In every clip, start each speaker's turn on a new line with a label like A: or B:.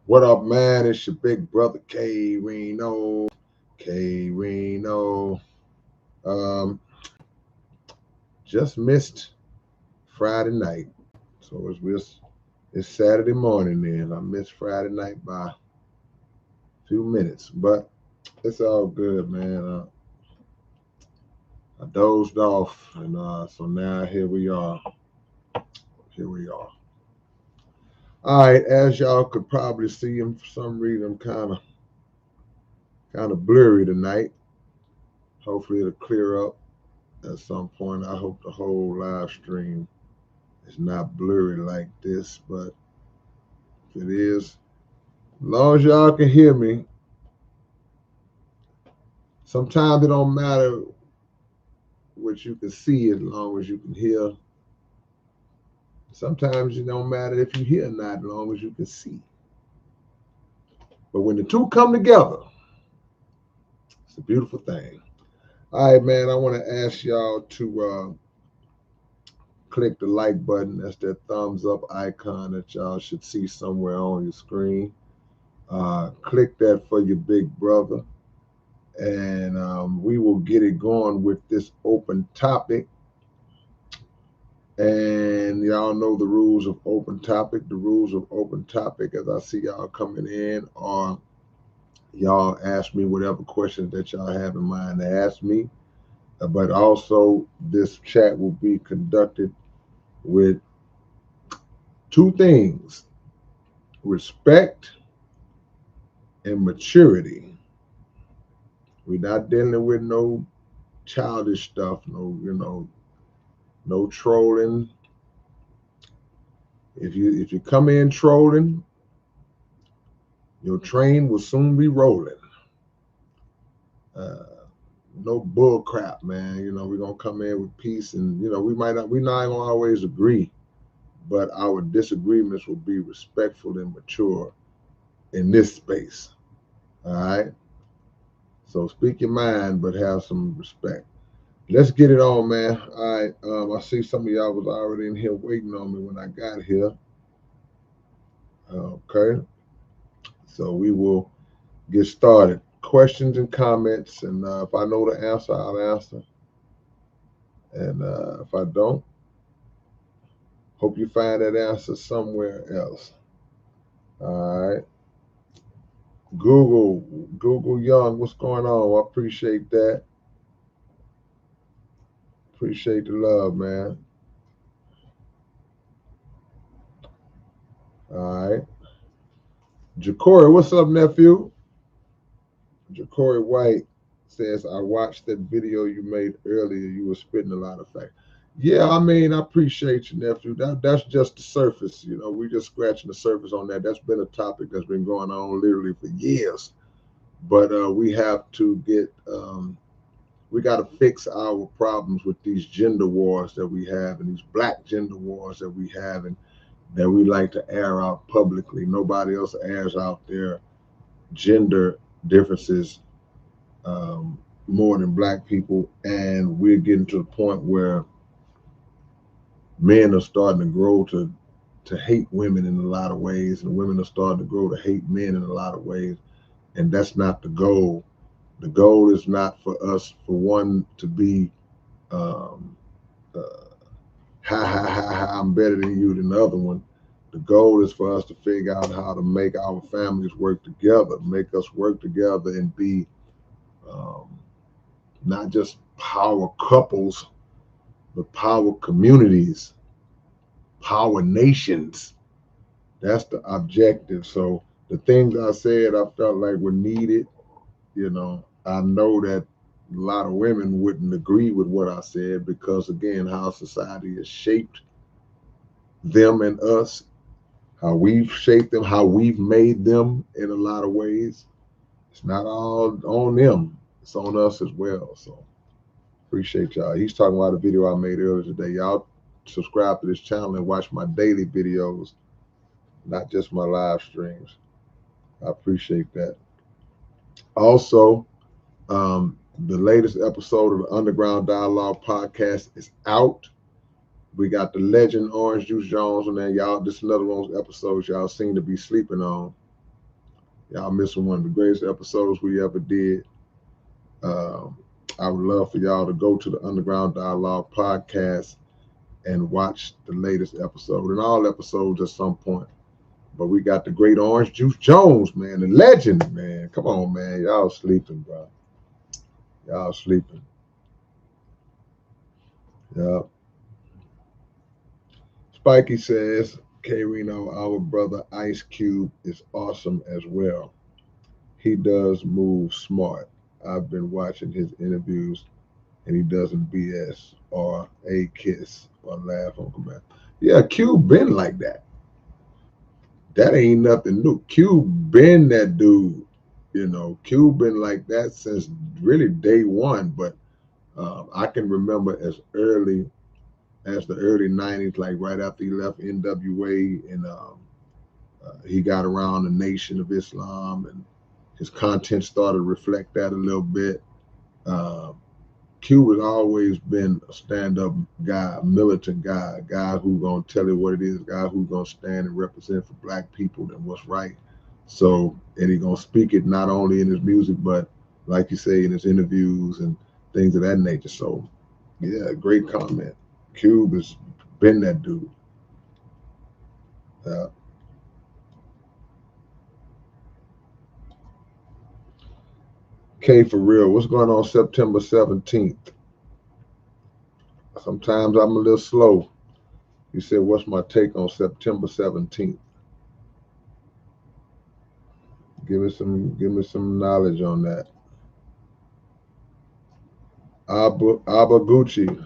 A: What up, man? It's your big brother K-Rino. K-Rino. Um, just missed Friday night. So it's Saturday morning then. I missed Friday night by a few minutes. But it's all good, man. I dozed off and so now here we are. Here we are. All right, as y'all could probably see, for some reason I'm kind of blurry tonight. Hopefully it'll clear up at some point. I hope the whole live stream is not blurry like this, but if it is, as long as y'all can hear me, sometimes it don't matter what you can see as long as you can hear. Sometimes it don't matter if you hear or not as long as you can see. But when the two come together, it's a beautiful thing. All right, man, I want to ask y'all to click the like button. That's that thumbs up icon that y'all should see somewhere on your screen. Click that for your big brother. And we will get it going with this open topic. And y'all know the rules of open topic. The rules of open topic, as I see y'all coming in, are y'all ask me whatever questions that y'all have in mind to ask me. But also, this chat will be conducted with two things: respect and maturity. We're not dealing with no childish stuff, no trolling. If you come in trolling, your train will soon be rolling. Uh, no bull crap, man. We're gonna come in with peace, and we're not gonna always agree, but our disagreements will be respectful and mature in this space. All right. So speak your mind, but have some respect. Let's get it on, man. All right. I see some of y'all was already in here waiting on me when I got here. Okay. So we will get started. Questions and comments, and if I know the answer, I'll answer. And if I don't, hope you find that answer somewhere else. All right. Google Young, what's going on? I appreciate that. Appreciate the love, man. All right. Jacory, what's up, nephew? Jacory White says, I watched that video you made earlier. You were spitting a lot of facts. Yeah, I mean, I appreciate you, nephew. That's just the surface. We just scratching the surface on that. That's been a topic that's been going on literally for years. But we have to we got to fix our problems with these gender wars that we have and these black gender wars that we have and that we like to air out publicly. Nobody else airs out their gender differences more than black people. And we're getting to the point where men are starting to grow to hate women in a lot of ways, and women are starting to grow to hate men in a lot of ways. And that's not the goal. The goal is not for us, for one, to be um, uh, ha ha ha ha, I'm better than you than the other one. The goal is for us to figure out how to make our families work together, make us work together and be um, not just power couples, but power communities, power nations. That's the objective. So the things I said, I felt like were needed. I know that a lot of women wouldn't agree with what I said because, again, how society has shaped them and us, how we've shaped them, how we've made them in a lot of ways. It's not all on them, it's on us as well. So appreciate y'all. He's talking about a video I made earlier today. Y'all subscribe to this channel and watch my daily videos, not just my live streams. I appreciate that. Also, the latest episode of the Underground Dialogue podcast is out. We got the legend Orange Juice Jones on there. Y'all, this is another one of those episodes y'all seem to be sleeping on. Y'all missing one of the greatest episodes we ever did. Um, I would love for y'all to go to the Underground Dialogue podcast and watch the latest episode and all episodes at some point. But we got the great Orange Juice Jones, man, the legend, man. Come on, man. Y'all sleeping, bro. Y'all sleeping. Yeah. Spikey says, K-Rino, our brother Ice Cube is awesome as well. He does move smart. I've been watching his interviews and he doesn't BS or a kiss or laugh on command. Yeah, Cube been like that. That ain't nothing new. Cube been that dude. You know, Cube been like that since really day one. But I can remember as early as the early '90s, like right after he left NWA, and he got around the Nation of Islam, and his content started to reflect that a little bit. Uh, Q has always been a stand-up guy, a militant guy, a guy who's gonna tell you what it is, a guy who's gonna stand and represent for Black people and what's right. So, and he's gonna speak it not only in his music, but like you say, in his interviews and things of that nature. So, yeah, great comment. Cube has been that dude. Uh, K for real. What's going on September 17th? Sometimes I'm a little slow. You said, what's my take on September 17th? Give me some knowledge on that. Abaguchi.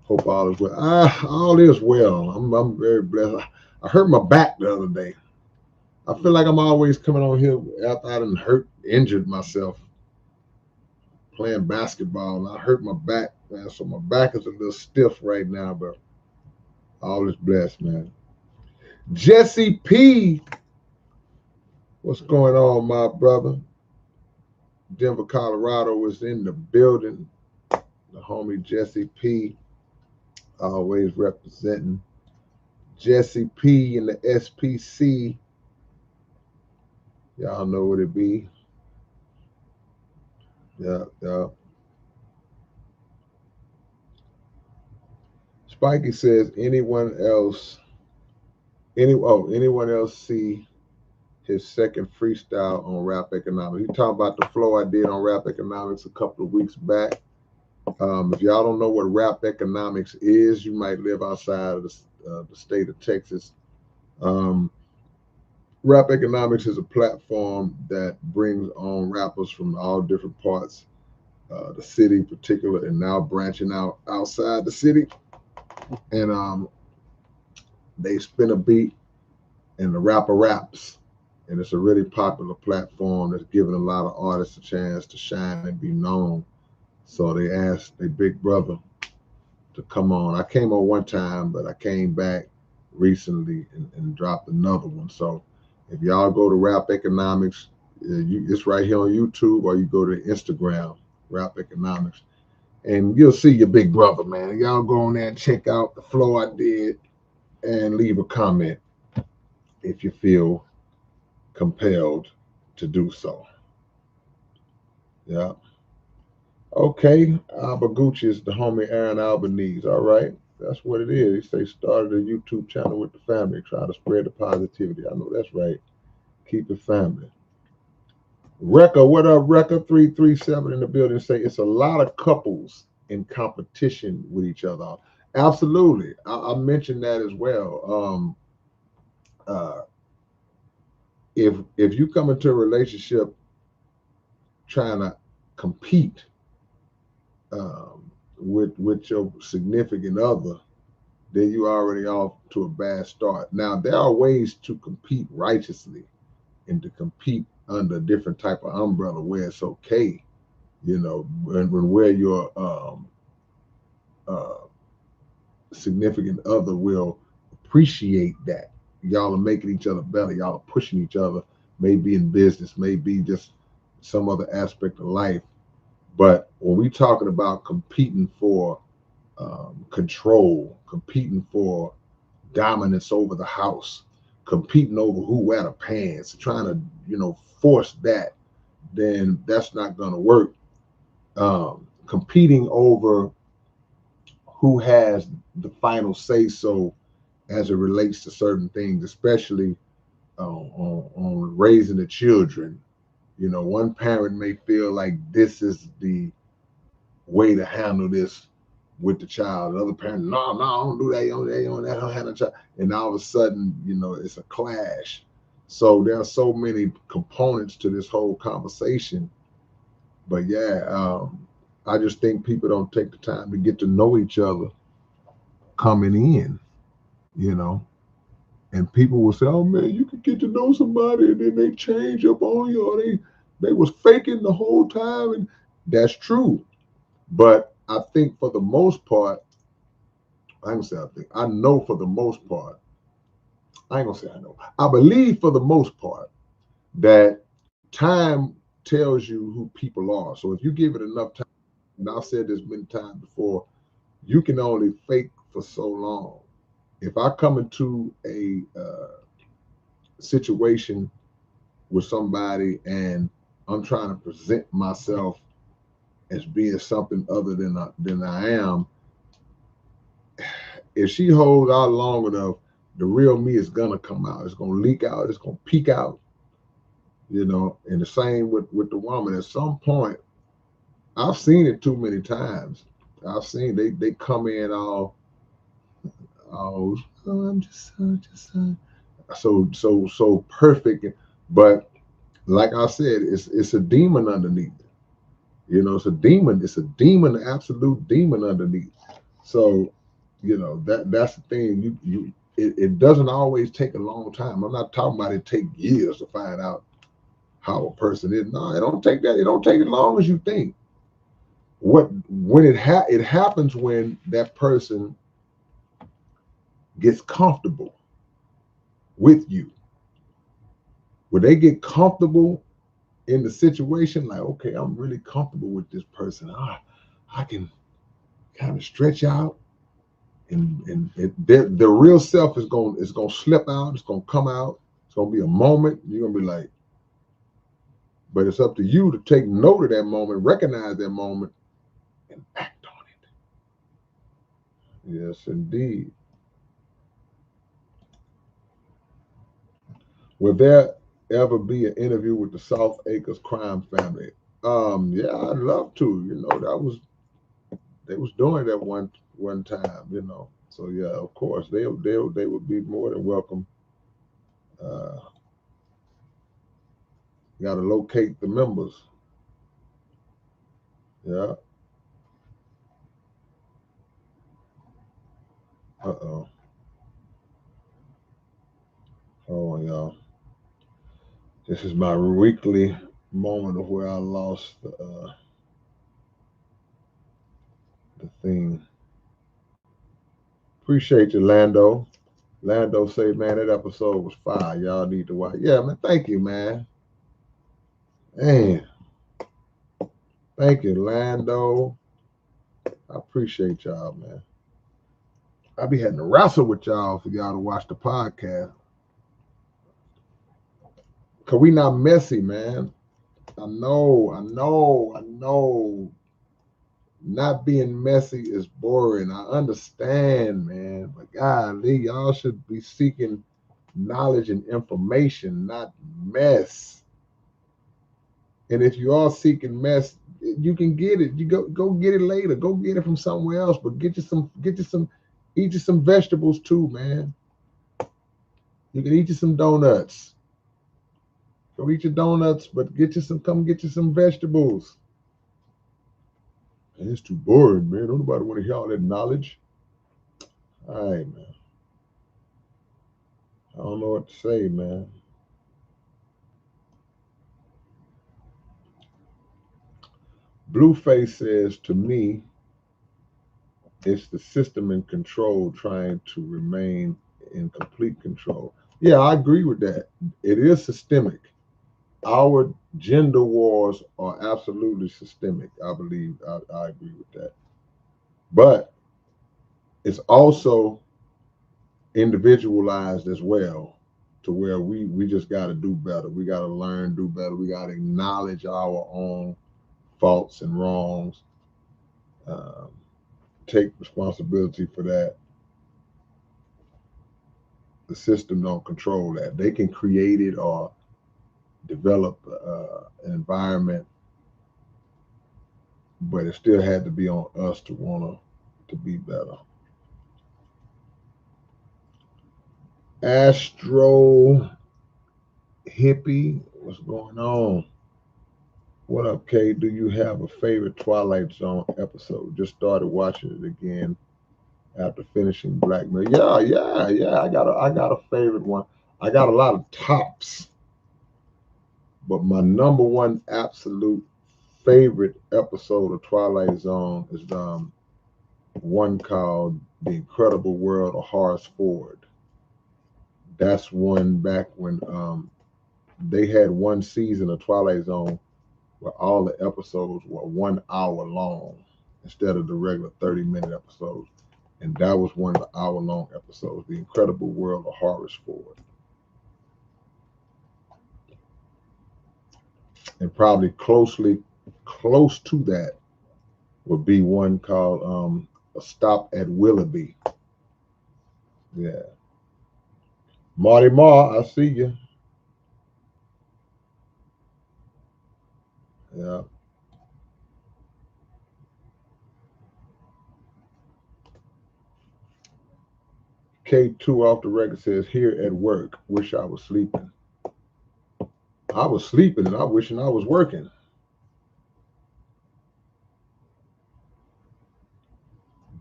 A: Hope all is well. All is well. I'm very blessed. I hurt my back the other day. I feel like I'm always coming on here after I done injured myself playing basketball. And I hurt my back, man. So my back is a little stiff right now, but all is blessed, man. Jesse P. What's going on, my brother? Denver, Colorado is in the building. The homie Jesse P. Always representing. Jesse P and the SPC. Y'all know what it be. Yeah, yeah. Spikey says, anyone else see his second freestyle on Rap Economics? He talking about the flow I did on Rap Economics a couple of weeks back. If y'all don't know what Rap Economics is, you might live outside of the state of Texas. Um, Rap Economics is a platform that brings on rappers from all different parts, the city in particular, and now branching out outside the city. And they spin a beat, and the rapper raps. And it's a really popular platform that's giving a lot of artists a chance to shine and be known. So they asked their big brother to come on. I came on one time, but I came back recently and dropped another one. So if y'all go to Rap Economics, it's right here on YouTube, or you go to Instagram, Rap Economics, and you'll see your big brother, man. Y'all go on there and check out the flow I did and leave a comment if you feel compelled to do so. Yeah. Okay. Albaguchi is the homie Aaron Albanese. All right. That's what it is. They started a YouTube channel with the family, try to spread the positivity. I know that's right. Keep it family. Rekka, what up, Rekka? 337 in the building say it's a lot of couples in competition with each other. Absolutely. I mentioned that as well. Uh, if you come into a relationship trying to compete with your significant other, then you already off to a bad start. Now there are ways to compete righteously and to compete under a different type of umbrella where it's okay, when where your uh, significant other will appreciate that. Y'all are making each other better. Y'all are pushing each other, maybe in business, maybe just some other aspect of life. But when we talking about competing for control, competing for dominance over the house, competing over who wear the pants, trying to force that, then that's not going to work. Competing over who has the final say so as it relates to certain things, especially on raising the children. One parent may feel like this is the way to handle this with the child. Another parent, no, don't do that. Don't handle the child. And all of a sudden, it's a clash. So there are so many components to this whole conversation. But yeah, I just think people don't take the time to get to know each other coming in, you know. And people will say, "Oh man, you could get to know somebody, and then they change up on you, or they was faking the whole time." And that's true. But I think for the most part, I ain't gonna say I think. I know for the most part. I ain't gonna say I know. I believe for the most part that time tells you who people are. So if you give it enough time, and I've said this many times before, you can only fake for so long. If I come into a situation with somebody and I'm trying to present myself as being something other than I am, if she holds out long enough, the real me is gonna come out. It's gonna leak out. It's gonna peek out. And the same with the woman. At some point, I've seen it too many times. I've seen they come in all oh, I'm just so perfect, but like I said, it's a demon underneath. It's a demon. It's a demon, absolute demon underneath. So, that's the thing. It doesn't always take a long time. I'm not talking about it take years to find out how a person is. No, it don't take that. It don't take as long as you think. When it happens when that person gets comfortable with you. When they get comfortable in the situation, like, okay, I'm really comfortable with this person. I can kind of stretch out, and the real self is going to slip out. It's going to come out. It's going to be a moment. You're going to be like, but it's up to you to take note of that moment, recognize that moment, and act on it. Yes, indeed. Will there ever be an interview with the South Acres crime family? Yeah, I'd love to. They was doing that one time. So yeah, of course they would be more than welcome. Uh, Got to locate the members. Yeah. Uh-oh. Hold on, y'all. This is my weekly moment of where I lost the thing. Appreciate you, Lando. Lando say, man, that episode was fire. Y'all need to watch. Yeah, man. Thank you, man. Man, thank you, Lando. I appreciate y'all, man. I be having to wrestle with y'all for y'all to watch the podcast. Cause we not messy, man. I know. Not being messy is boring. I understand, man. But golly, y'all should be seeking knowledge and information, not mess. And if you are seeking mess, you can get it. You go get it later. Go get it from somewhere else. But eat you some vegetables too, man. You can eat you some donuts. Go eat your donuts, but come get you some vegetables. Man, it's too boring, man. Don't nobody want to hear all that knowledge. All right, man. I don't know what to say, man. Blueface says to me, it's the system in control trying to remain in complete control. Yeah, I agree with that. It is systemic. Our gender wars are absolutely systemic. I believe I agree with that. But it's also individualized as well. to where we just got to do better. We got to learn, do better. We got to acknowledge our own faults and wrongs. Um, take responsibility for that. The system don't control that. They can create it or develop an environment, but it still had to be on us to want to be better. Astro Hippie, what's going on? What up, Kay? Do you have a favorite Twilight Zone episode? Just started watching it again after finishing Black Mirror. Yeah. I got a favorite one. I got a lot of tops, but my number one absolute favorite episode of Twilight Zone is one called The Incredible World of Horace Ford. That's one back when they had one season of Twilight Zone where all the episodes were 1 hour long instead of the regular 30-minute episodes. And that was one of the hour-long episodes, The Incredible World of Horace Ford. And probably close to that would be one called A Stop at Willoughby. Yeah. Marty Marr, I see you. Yeah. K2 off the record says, here at work, wish I was sleeping. I was sleeping and I wishing I was working.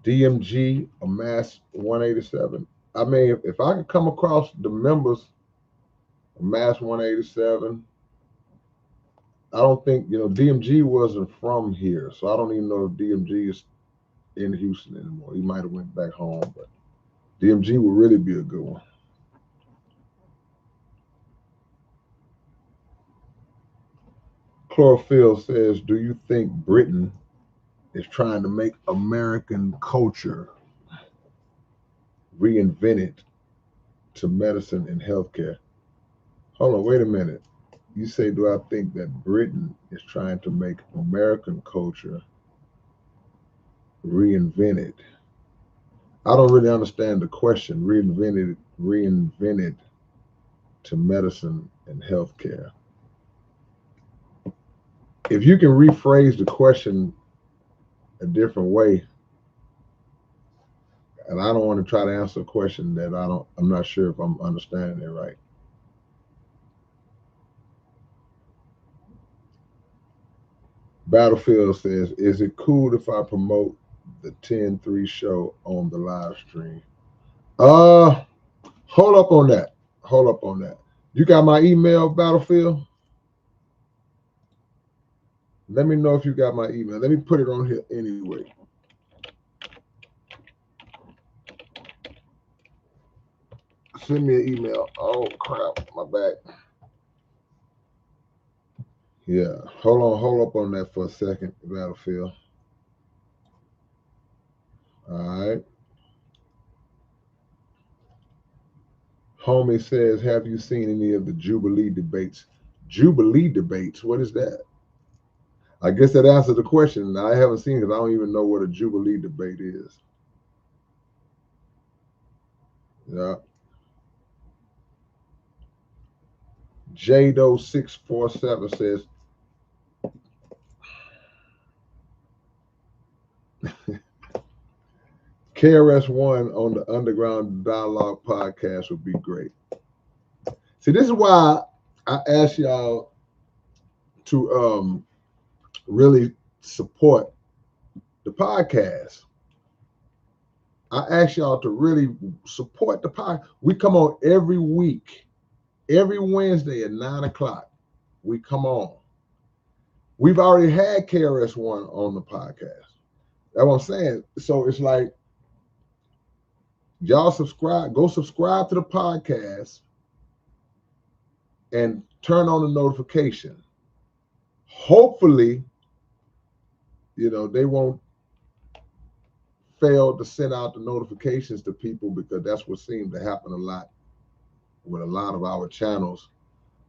A: DMG, a mass 187. I mean, if I could come across the members of mass 187, I don't think, DMG wasn't from here. So I don't even know if DMG is in Houston anymore. He might have went back home, but DMG would really be a good one. Chlorophyll says, do you think Britain is trying to make American culture reinvented to medicine and healthcare? Hold on, wait a minute. You say, do I think that Britain is trying to make American culture reinvented? I don't really understand the question. Reinvented to medicine and healthcare. If you can rephrase the question a different way, and I don't want to try to answer a question that I'm not sure if I'm understanding it right. Battlefield says, is it cool if I promote the 10-3 show on the live stream? Hold up on that. You got my email, Battlefield? Let me know if you got my email. Let me put it on here anyway. Send me an email. Oh crap, my bad. Yeah, hold up on that for a second, Battlefield. All right. Homie says, have you seen any of the Jubilee debates? Jubilee debates? What is that? I guess that answers the question. I haven't seen it because I don't even know what a Jubilee debate is. Yeah. Jado647 says, KRS-One on the Underground Dialogue podcast would be great. See, this is why I ask y'all to really support the podcast. I ask y'all to really support the podcast. We come on every week, every Wednesday at 9 o'clock. We come on. We've already had KRS-One on the podcast. That's what I'm saying. So it's like, y'all go subscribe to the podcast and turn on the notification. Hopefully, they won't fail to send out the notifications to people because that's what seemed to happen a lot with a lot of our channels.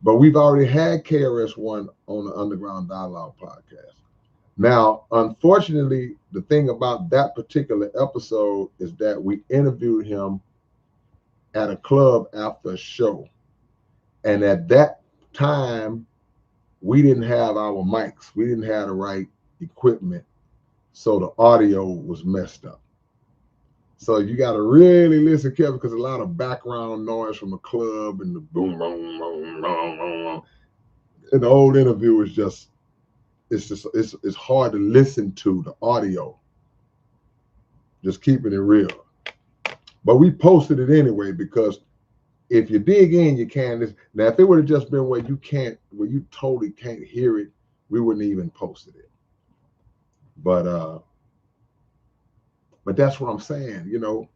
A: But we've already had KRS-One on the Underground Dialogue podcast. Now, unfortunately, the thing about that particular episode is that we interviewed him at a club after a show. And at that time, we didn't have our mics. We didn't have the right equipment. So the audio was messed up. So you got to really listen carefully because a lot of background noise from the club and the boom, boom, boom, boom, boom. And the old interview is just, it's hard to listen to the audio. Just keeping it real. But we posted it anyway because if you dig in, you can listen. Now, if it would have just been where you totally can't hear it, we wouldn't even posted it. But that's what I'm saying. You know,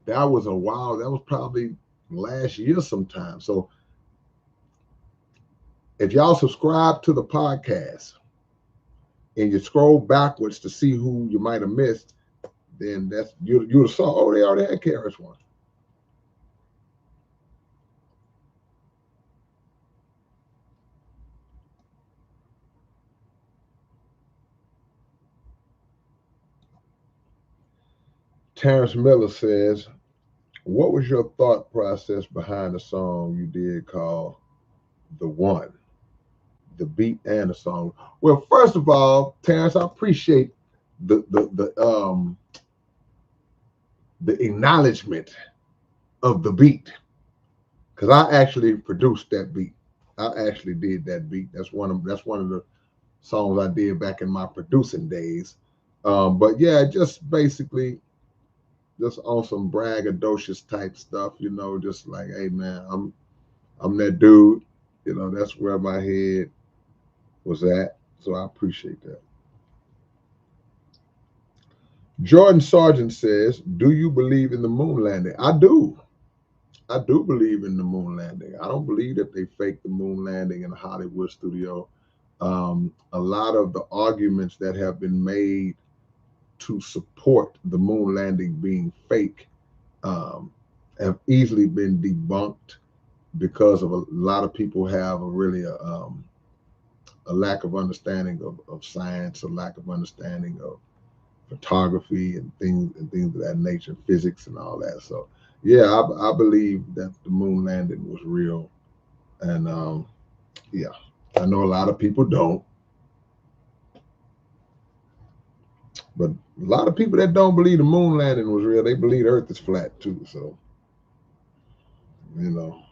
A: that was a while. That was probably last year sometime. So if y'all subscribe to the podcast and you scroll backwards to see who you might have missed, then that's you saw. Oh, they already had KRS-One. Terrence Miller says, what was your thought process behind the song you did called The One? The beat and the song. Well, first of all, Terrence, I appreciate the acknowledgement of the beat. Because I actually produced that beat. I actually did that beat. That's one of the songs I did back in my producing days. But yeah, just basically just on some braggadocious type stuff, you know, just like, hey man, I'm that dude, you know, that's where my head was at. So I appreciate that. Jordan Sargent says, do you believe in the moon landing? I do. I do believe in the moon landing. I don't believe that they faked the moon landing in a Hollywood studio. A lot of the arguments that have been made to support the moon landing being fake have easily been debunked because of a lot of people have a lack of understanding of science, a lack of understanding of photography and things of that nature, physics and all that. So yeah, I believe that the moon landing was real. And yeah, I know a lot of people don't, but a lot of people that don't believe the moon landing was real, they believe the earth is flat too. So, you know,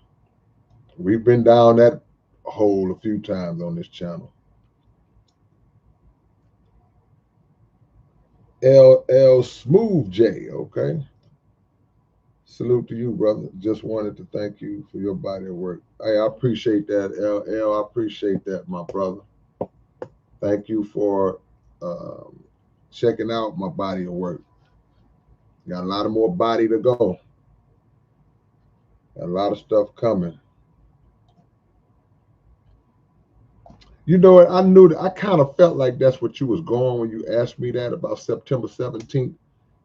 A: we've been down that hole a few times on this channel. LL Smooth J, okay. Salute to you, brother. Just wanted to thank you for your body of work. Hey, I appreciate that, LL. I appreciate that, my brother. Thank you for checking out my body of work. Got a lot of more body to go. Got a lot of stuff coming. You know what? I knew that. I kind of felt like that's what you was going when you asked me that about September 17th.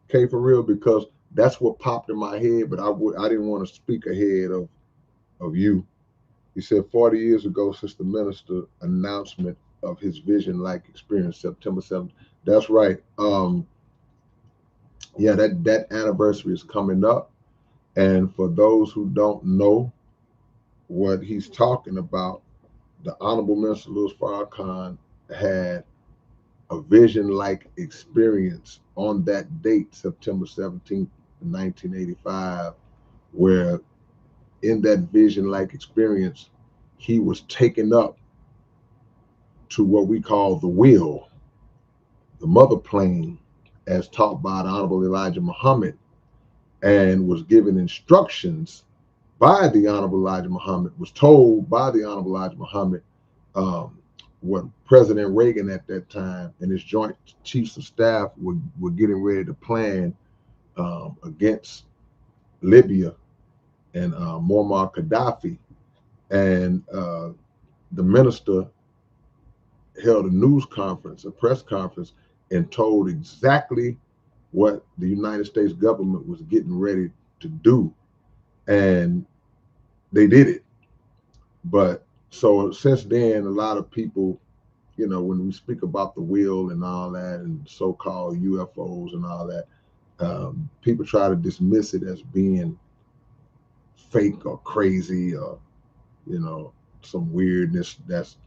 A: K, for real, because that's what popped in my head. But I didn't want to speak ahead of you. He said 40 years ago, since the minister announcement of his vision-like experience, September 7th. That's right. Yeah, that anniversary is coming up. And for those who don't know what he's talking about, the Honorable Minister Louis Farrakhan had a vision-like experience on that date, September 17th, 1985, where in that vision-like experience, he was taken up to what we call the wheel, the mother plane, as taught by the Honorable Elijah Muhammad, and was given instructions by the Honorable Elijah Muhammad, was told by the Honorable Elijah Muhammad what President Reagan at that time and his Joint Chiefs of Staff were getting ready to plan against Libya and Muammar Gaddafi. And the minister held a news conference, a press conference, and told exactly what the United States government was getting ready to do. And they did it. But so since then, a lot of people, you know, when we speak about the wheel and all that, and so-called UFOs and all that, people try to dismiss it as being fake or crazy, or you know, some weirdness that's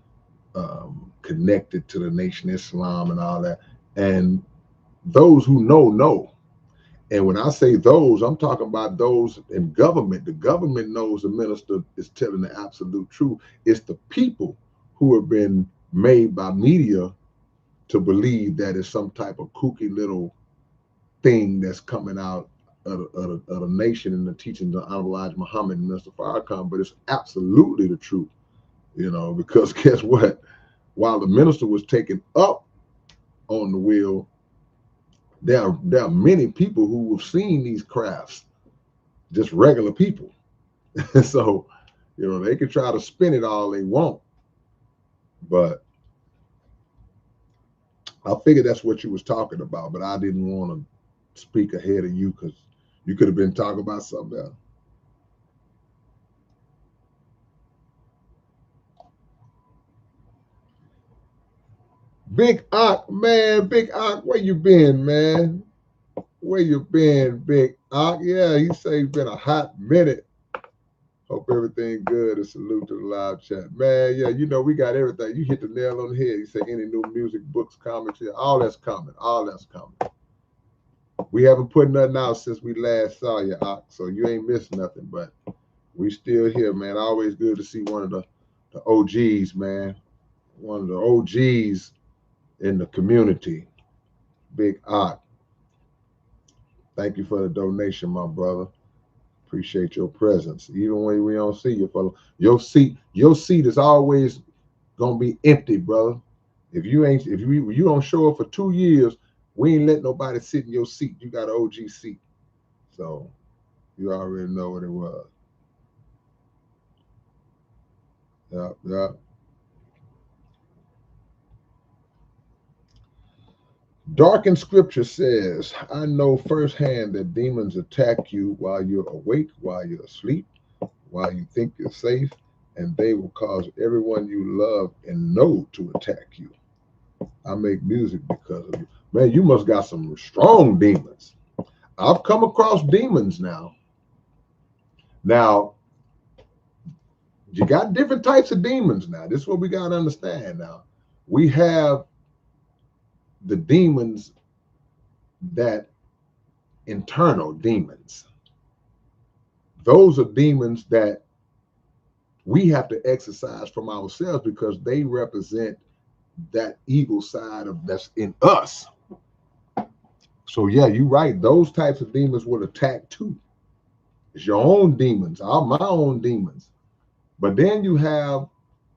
A: connected to the Nation Islam and all that. And those who know. And when I say those, I'm talking about those in government. The government knows the minister is telling the absolute truth. It's the people who have been made by media to believe that it's some type of kooky little thing that's coming out of the nation and the teachings of Honorable Elijah Muhammad and Mr. Farrakhan, but it's absolutely the truth, you know, because guess what? While the minister was taken up on the wheel, there are many people who have seen these crafts, just regular people. So, you know, they can try to spin it all they want, but I figured that's what you was talking about, but I didn't want to speak ahead of you because you could have been talking about something else. Big Ock, man, Big Ock, where you been, man? Where you been, Big Ock? Yeah, he say it's been a hot minute. Hope everything good, and salute to the live chat. Man, yeah, you know, we got everything. You hit the nail on the head. You say any new music, books, comics, yeah, all that's coming. All that's coming. We haven't put nothing out since we last saw you, Ock, so you ain't missed nothing, but we still here, man. Always good to see one of the OGs, man. One of the OGs in the community. Big Ock. Thank you for the donation, my brother. Appreciate your presence. Even when we don't see you, fellow. Your seat is always gonna be empty, brother. If you don't show up for 2 years, we ain't let nobody sit in your seat. You got an OG seat. So you already know what it was. Yeah, yeah. Dark in scripture says, I know firsthand that demons attack you while you're awake, while you're asleep, while you think you're safe, and they will cause everyone you love and know to attack you. I make music because of you. Man, you must got some strong demons. I've come across demons now. Now, you got different types of demons now. This is what we got to understand now. We have the demons that internal demons. Those are demons that we have to exercise from ourselves because they represent that evil side of that's in us. So yeah, you're right. Those types of demons will attack too. It's your own demons, my own demons. But then you have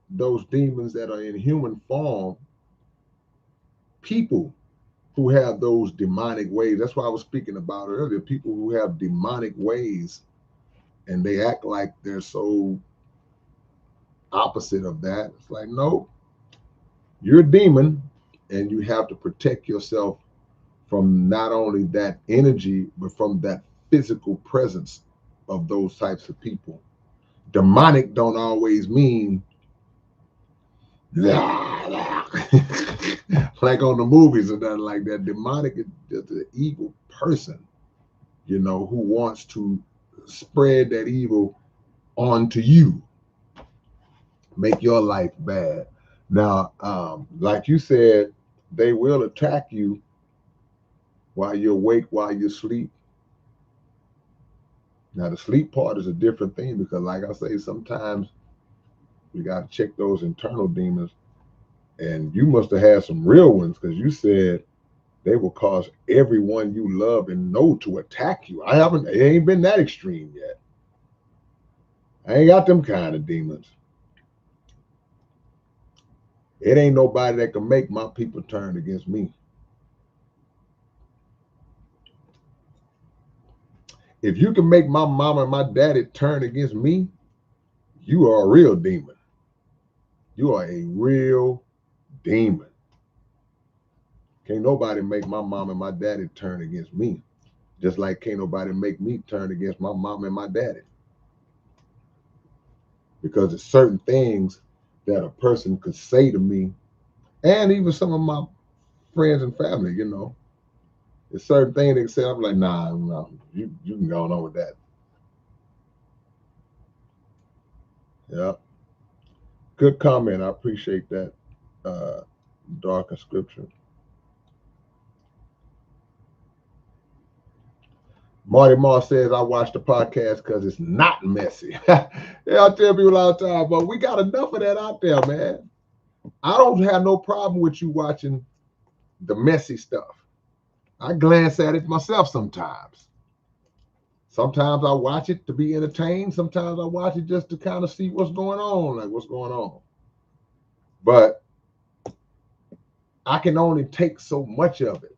A: those demons that are in human form, people who have those demonic ways. That's why I was speaking about earlier. People who have demonic ways and they act like they're so opposite of that. It's like, no, you're a demon and you have to protect yourself from not only that energy, but from that physical presence of those types of people. Demonic don't always mean like on the movies or nothing like that. Demonic is just an evil person, you know, who wants to spread that evil onto you, make your life bad. Now, like you said, they will attack you while you're awake, while you sleep. Now, the sleep part is a different thing because, like I say, sometimes we got to check those internal demons. And you must have had some real ones because you said they will cause everyone you love and know to attack you. It ain't been that extreme yet. I ain't got them kind of demons. It ain't nobody that can make my people turn against me. If you can make my mama and my daddy turn against me, you are a real demon. You are a real demon. Can't nobody make my mom and my daddy turn against me. Just like can't nobody make me turn against my mom and my daddy. because there's certain things that a person could say to me, and even some of my friends and family, you know, there's certain things they say, I'm like, nah, no, you can go on with that. Yeah. Good comment. I appreciate that, uh, dark inscription. Marty Moss says, I watch the podcast because it's not messy. Yeah, I tell people all the time, but we got enough of that out there, man. I don't have no problem with you watching the messy stuff. I glance at it myself sometimes. Sometimes I watch it to be entertained. Sometimes I watch it just to kind of see what's going on, like what's going on. But I can only take so much of it.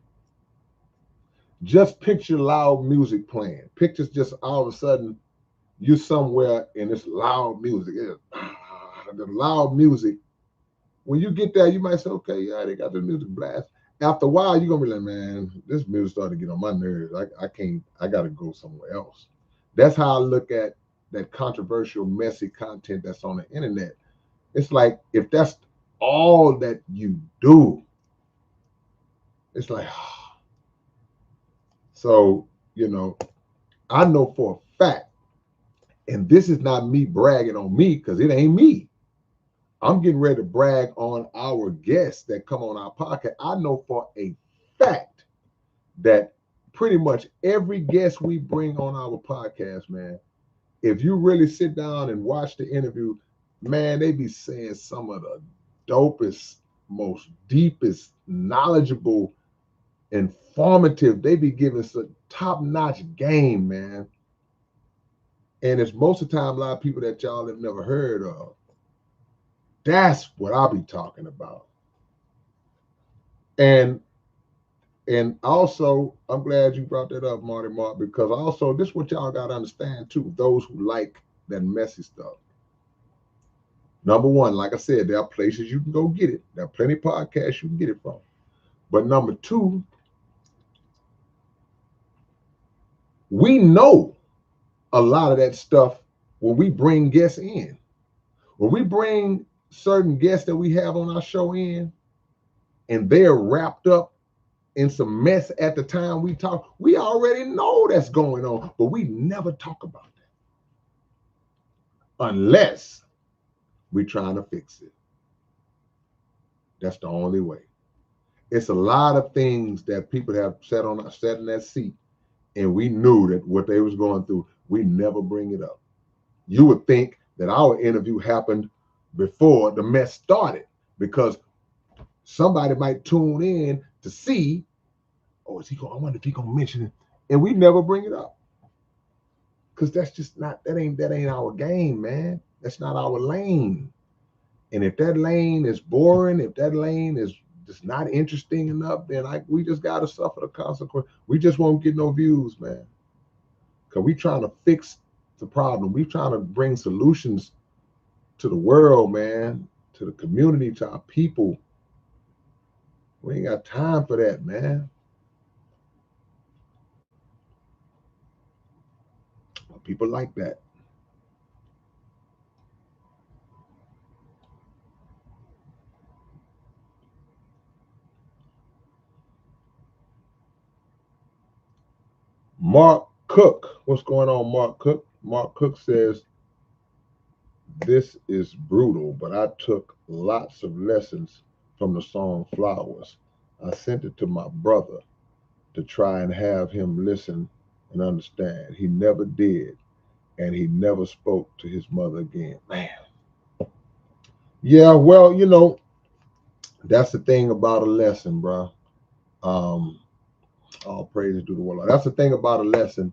A: Just picture loud music playing. Pictures just all of a sudden you're somewhere and it's loud music. It's, the loud music. When you get there, you might say, okay, yeah, they got the music blast. After a while, you're gonna be like, man, this music starting to get on my nerves. I can't, I gotta go somewhere else. That's how I look at that controversial, messy content that's on the internet. It's like if that's all that you do, it's like so, you know, I know for a fact, and this is not me bragging on me because it ain't me. I'm getting ready to brag on our guests that come on our podcast. I know for a fact that pretty much every guest we bring on our podcast, man, if you really sit down and watch the interview, man, they be saying some of the dopest, most deepest, knowledgeable, informative. They be giving some top-notch game, man. And it's most of the time a lot of people that y'all have never heard of. That's what I'll be talking about. And also, I'm glad you brought that up, Marty Mark, because also this is what y'all got to understand too. Those who like that messy stuff. Number one, like I said, there are places you can go get it. There are plenty of podcasts you can get it from. But number two, we know a lot of that stuff when we bring guests in. When we bring certain guests that we have on our show in, and they're wrapped up in some mess at the time we talk, we already know that's going on, but we never talk about that unless we're trying to fix it. That's the only way. It's a lot of things that people have sat in that seat, and we knew that what they was going through, we never bring it up. You would think that our interview happened before the mess started because somebody might tune in to see, oh, is he going? I wonder if he gonna mention it, and we never bring it up because that's just not that ain't our game, man. That's not our lane. And if that lane is boring, if that lane is just not interesting enough, then we just gotta suffer the consequence. We just won't get no views, man. Cause we trying to fix the problem. We trying to bring solutions to the world, man, to the community, to our people. We ain't got time for that, man. People like that. Mark Cook, what's going on, Mark Cook? Mark Cook says, this is brutal, but I took lots of lessons from the song Flowers. I sent it to my brother to try and have him listen and understand. He never did, and he never spoke to his mother again. Man. Yeah, well, that's the thing about a lesson, bro. Um, all praises to the Lord. That's the thing about a lesson.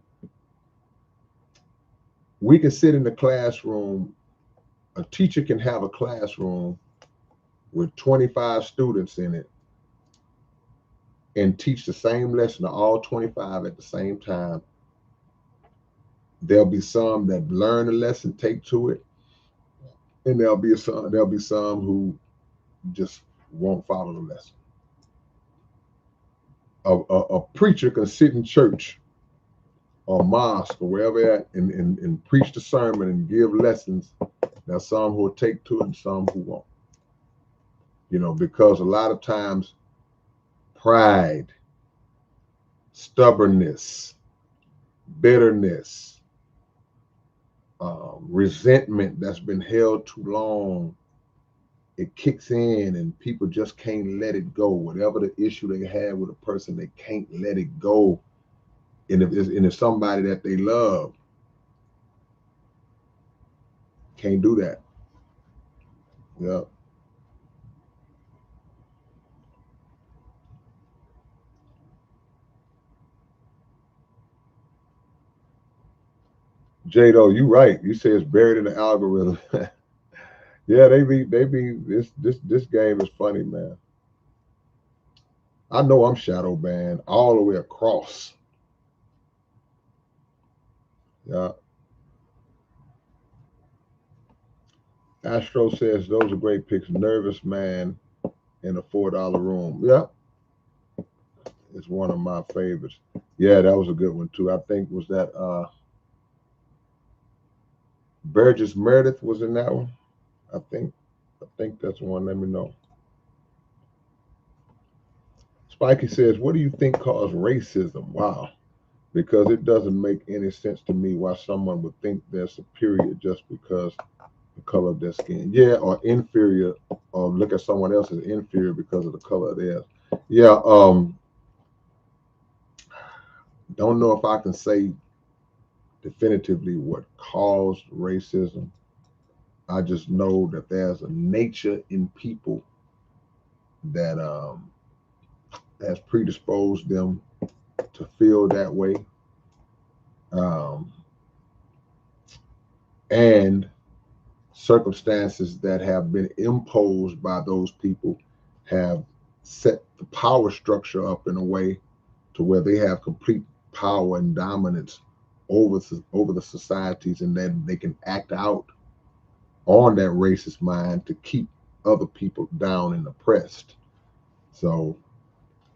A: We can sit in the classroom. A teacher can have a classroom with 25 students in it and teach the same lesson to all 25 at the same time. There'll be some that learn the lesson, take to it, and there'll be some who just won't follow the lesson. A preacher can sit in church or mosque or wherever at and preach the sermon and give lessons There's some who will take to it and some who won't. You know, because a lot of times pride, stubbornness, bitterness, resentment that's been held too long, it kicks in and people just can't let it go. Whatever the issue they have with a person, they can't let it go. And if it's somebody that they love, can't do that. Yeah. Jado, you right. You say it's buried in the algorithm. Yeah, they be this game is funny, man. I know I'm shadow banned all the way across. Yeah. Astro says those are great picks. Nervous man in a $4 room. Yeah, it's one of my favorites. Yeah, that was a good one too. I think was that Burgess Meredith was in that one. I think that's one. Let me know. Spikey says, what do you think caused racism? Wow. Because it doesn't make any sense to me why someone would think they're superior just because the color of their skin. Yeah, or inferior, or look at someone else as inferior because of the color of theirs. Yeah, don't know if I can say definitively what caused racism. I just know that there's a nature in people that has predisposed them to feel that way. Um, and circumstances that have been imposed by those people have set the power structure up in a way to where they have complete power and dominance over the societies, and then they can act out on that racist mind to keep other people down and oppressed. So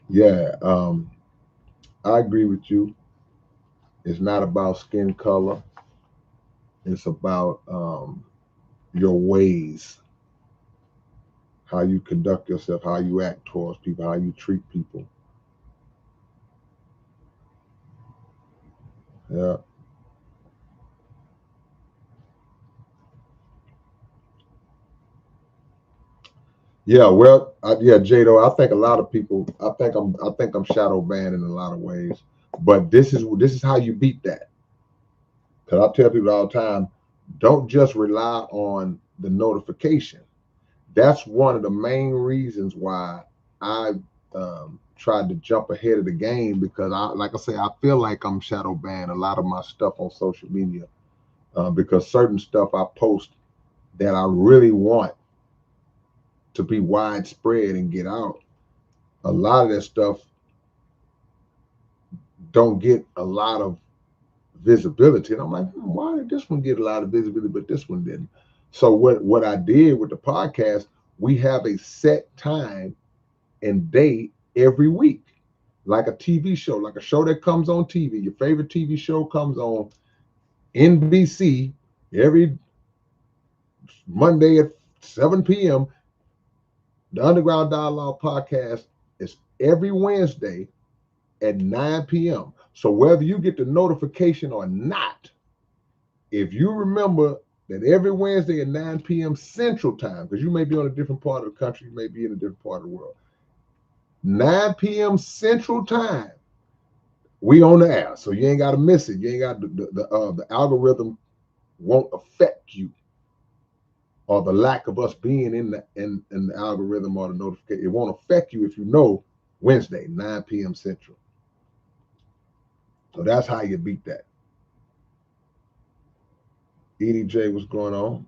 A: yeah, I agree with you. It's not about skin color. It's about your ways, how you conduct yourself, how you act towards people, how you treat people. Yeah. Yeah, well, yeah, Jado. I think a lot of people. I think I'm shadow banned in a lot of ways, but this is how you beat that. Because I tell people all the time, don't just rely on the notification. That's one of the main reasons why I tried to jump ahead of the game, because like I say, I feel like I'm shadow banned a lot of my stuff on social media, because certain stuff I post that I really want to be widespread and get out, a lot of that stuff don't get a lot of visibility. And I'm like, why did this one get a lot of visibility, but this one didn't? So what I did with the podcast, we have a set time and day every week, like a TV show, like a show that comes on TV. Your favorite TV show comes on NBC every Monday at 7 p.m. The Underground Dialogue podcast is every Wednesday at 9 p.m. So whether you get the notification or not, if you remember that every Wednesday at 9 p.m. Central Time, because you may be on a different part of the country, you may be in a different part of the world, 9 p.m. Central Time, we on the air. So you ain't got to miss it. You ain't got the algorithm won't affect you, or the lack of us being in the algorithm or the notification. It won't affect you if you know Wednesday, 9 p.m. Central. So that's how you beat that. EDJ, what's going on?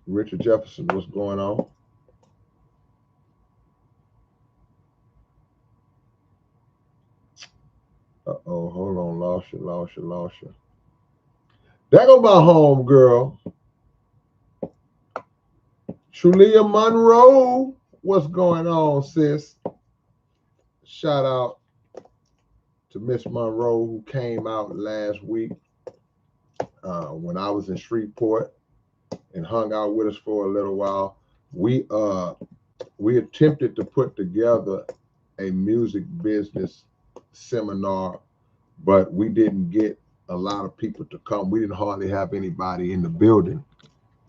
A: Richard Jefferson, what's going on? Uh-oh, hold on, lost you. There go my home girl, Trulia Monroe. What's going on, sis? Shout out to Miss Monroe, who came out last week when I was in Shreveport, and hung out with us for a little while. We attempted to put together a music business seminar, but we didn't get a lot of people to come. We didn't hardly have anybody in the building.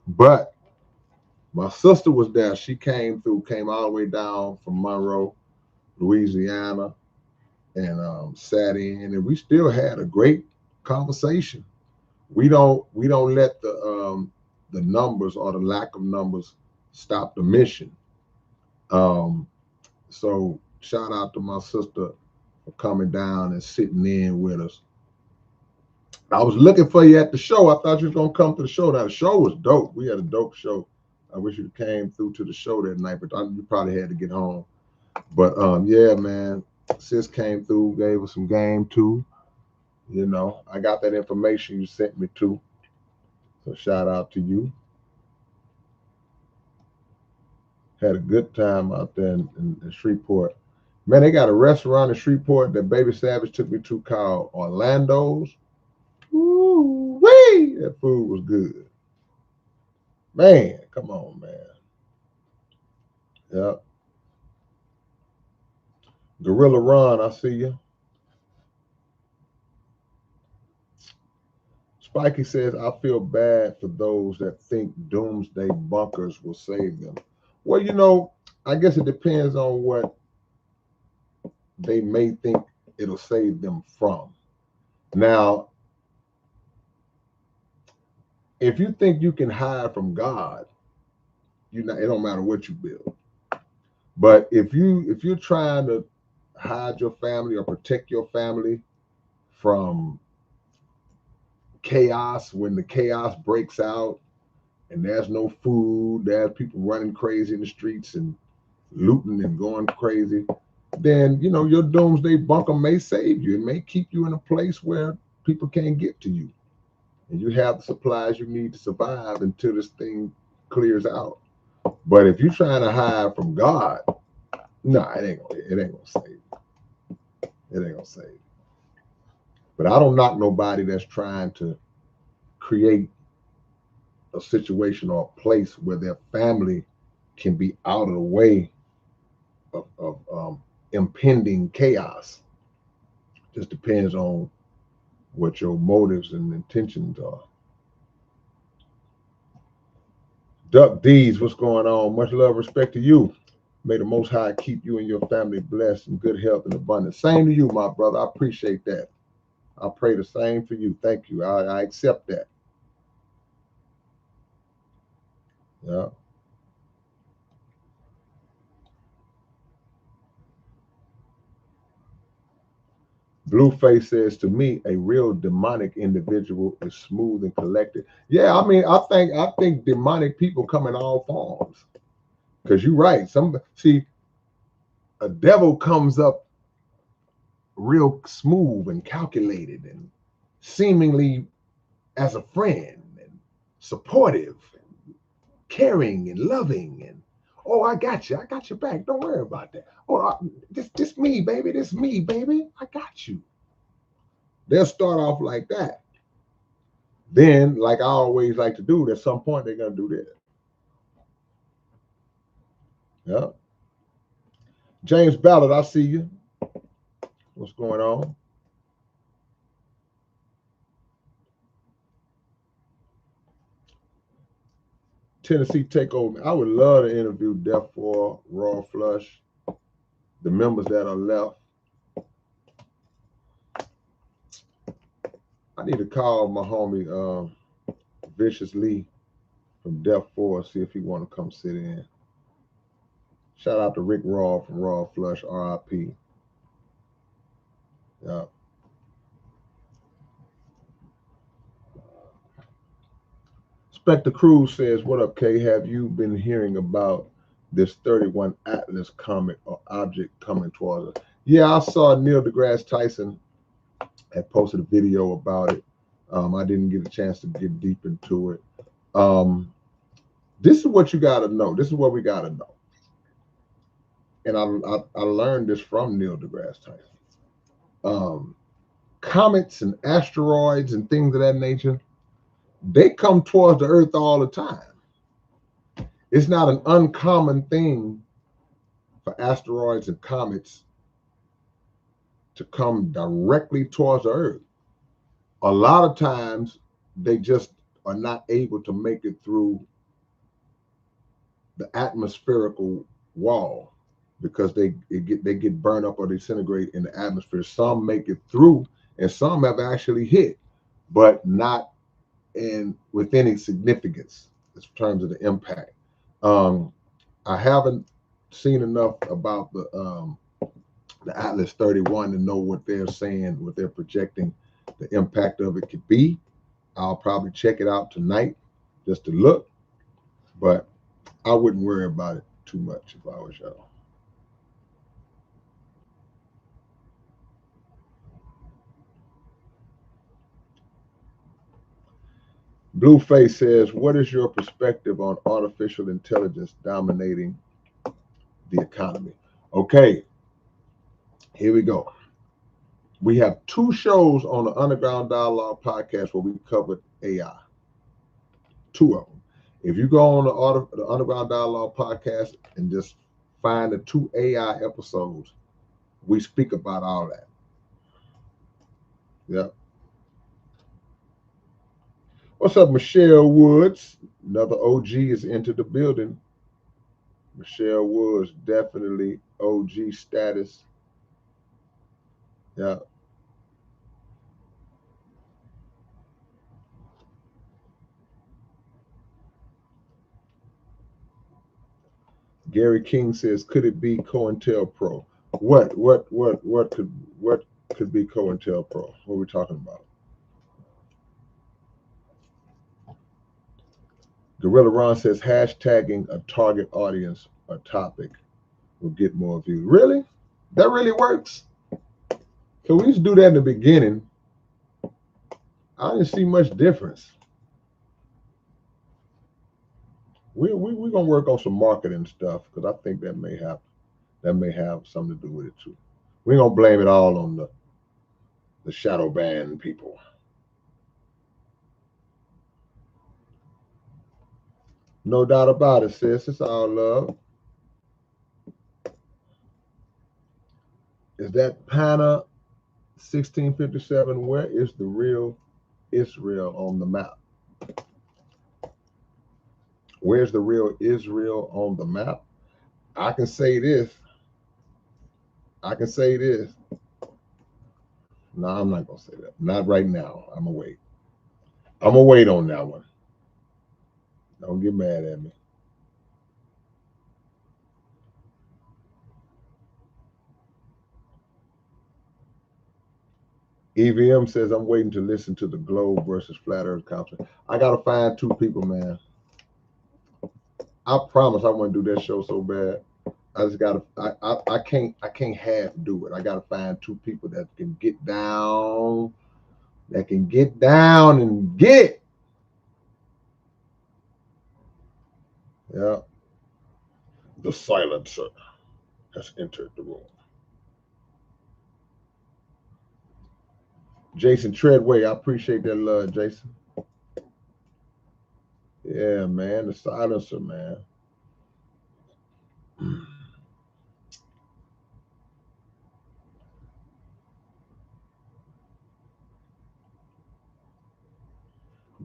A: But my sister was there. She came all the way down from Monroe, Louisiana, and sat in, and we still had a great conversation. We don't let the numbers or the lack of numbers stop the mission. So shout out to my sister for coming down and sitting in with us. I was looking for you at the show. I thought you was gonna come to the show. Now the show was dope. We had a dope show. I wish you came through to the show that night, but you probably had to get home. But yeah, man, sis came through, gave us some game too. You know, I got that information you sent me to. So shout out to you. Had a good time out there in Shreveport. Man, they got a restaurant in Shreveport that Baby Savage took me to called Orlando's. Ooh, wee! That food was good. Man, come on, man. Yep. Gorilla Ron, I see you. Spikey says, I feel bad for those that think doomsday bunkers will save them. Well, you know, I guess it depends on what they may think it'll save them from. Now, if you think you can hide from God, it don't matter what you build. But if you're trying to hide your family or protect your family from chaos, when the chaos breaks out and there's no food, there's people running crazy in the streets and looting and going crazy, then you know your doomsday bunker may save you. It may keep you in a place where people can't get to you, and you have the supplies you need to survive until this thing clears out. But if you're trying to hide from God, nah, it ain't gonna save you. It ain't gonna save you. But I don't knock nobody that's trying to create a situation or a place where their family can be out of the way of impending chaos. Just depends on what your motives and intentions are. Duck D's, what's going on? Much love, respect to you. May the Most High keep you and your family blessed in good health and abundance. Same to you, my brother. I appreciate that. I pray the same for you. Thank you. I accept that. Yeah. Blueface says, to me, a real demonic individual is smooth and collected. Yeah, I mean, I think demonic people come in all forms. Because you're right. A devil comes up real smooth and calculated and seemingly as a friend and supportive and caring and loving and, oh, I got you. I got your back. Don't worry about that. Oh, this me, baby. This me, baby. I got you. They'll start off like that. Then, like I always like to do, at some point they're gonna do this. Yeah. James Ballard, I see you. What's going on? Tennessee Takeover. I would love to interview Death for Raw Flush, the members that are left. I need to call my homie Vicious Lee from Death 4, see if he want to come sit in. Shout out to Rick Raw from Raw Flush, RIP. Yeah. Spectre Cruz says, what up, K? Have you been hearing about this 31 Atlas comet or object coming towards us? Yeah, I saw Neil deGrasse Tyson had posted a video about it. I didn't get a chance to get deep into it. This is what you got to know. This is what we got to know. And I learned this from Neil deGrasse Tyson. Comets and asteroids and things of that nature, they come towards the Earth all the time. It's not an uncommon thing for asteroids and comets to come directly towards the Earth. A lot of times they just are not able to make it through the atmospherical wall because they get burned up or disintegrate in the atmosphere. Some make it through, and some have actually hit, but not in with any significance in terms of the impact. Um, I haven't seen enough about the Atlas 31 to know what they're saying, what they're projecting the impact of it could be. I'll probably check it out tonight just to look, but I wouldn't worry about it too much if I was y'all. Blueface says, what is your perspective on artificial intelligence dominating the economy? Okay, here we go. We have two shows on the Underground Dialogue podcast where we covered AI. Two of them. If you go on the Underground Dialogue podcast and just find the two AI episodes, we speak about all that. Yeah. What's up, Michelle Woods? Another OG has entered the building. Michelle Woods, definitely OG status. Yeah. Gary King says, could it be COINTELPRO? What could be COINTELPRO? What are we talking about? Gorilla Ron says, hashtagging a target audience or topic will get more views. Really? That really works? Because we used to do that in the beginning. I didn't see much difference. We're gonna work on some marketing stuff because I think that may have something to do with it too. We're gonna blame it all on the shadow band people. No doubt about it, sis. It's all love. Is that Pana 1657? Where is the real Israel on the map? Where's the real Israel on the map? I can say this. I can say this. No, I'm not gonna say that. Not right now. I'm gonna wait. I'm gonna wait on that one. Don't get mad at me. EVM says I'm waiting to listen to the Globe versus Flat Earth conference. I gotta find two people, man. I promise I want to do that show so bad. I just gotta. I can't half do it. I gotta find two people that can get down. That can get down and get. Yeah. The silencer has entered the room. Jason Treadway, I appreciate that love, Jason. Yeah, man, the silencer, man.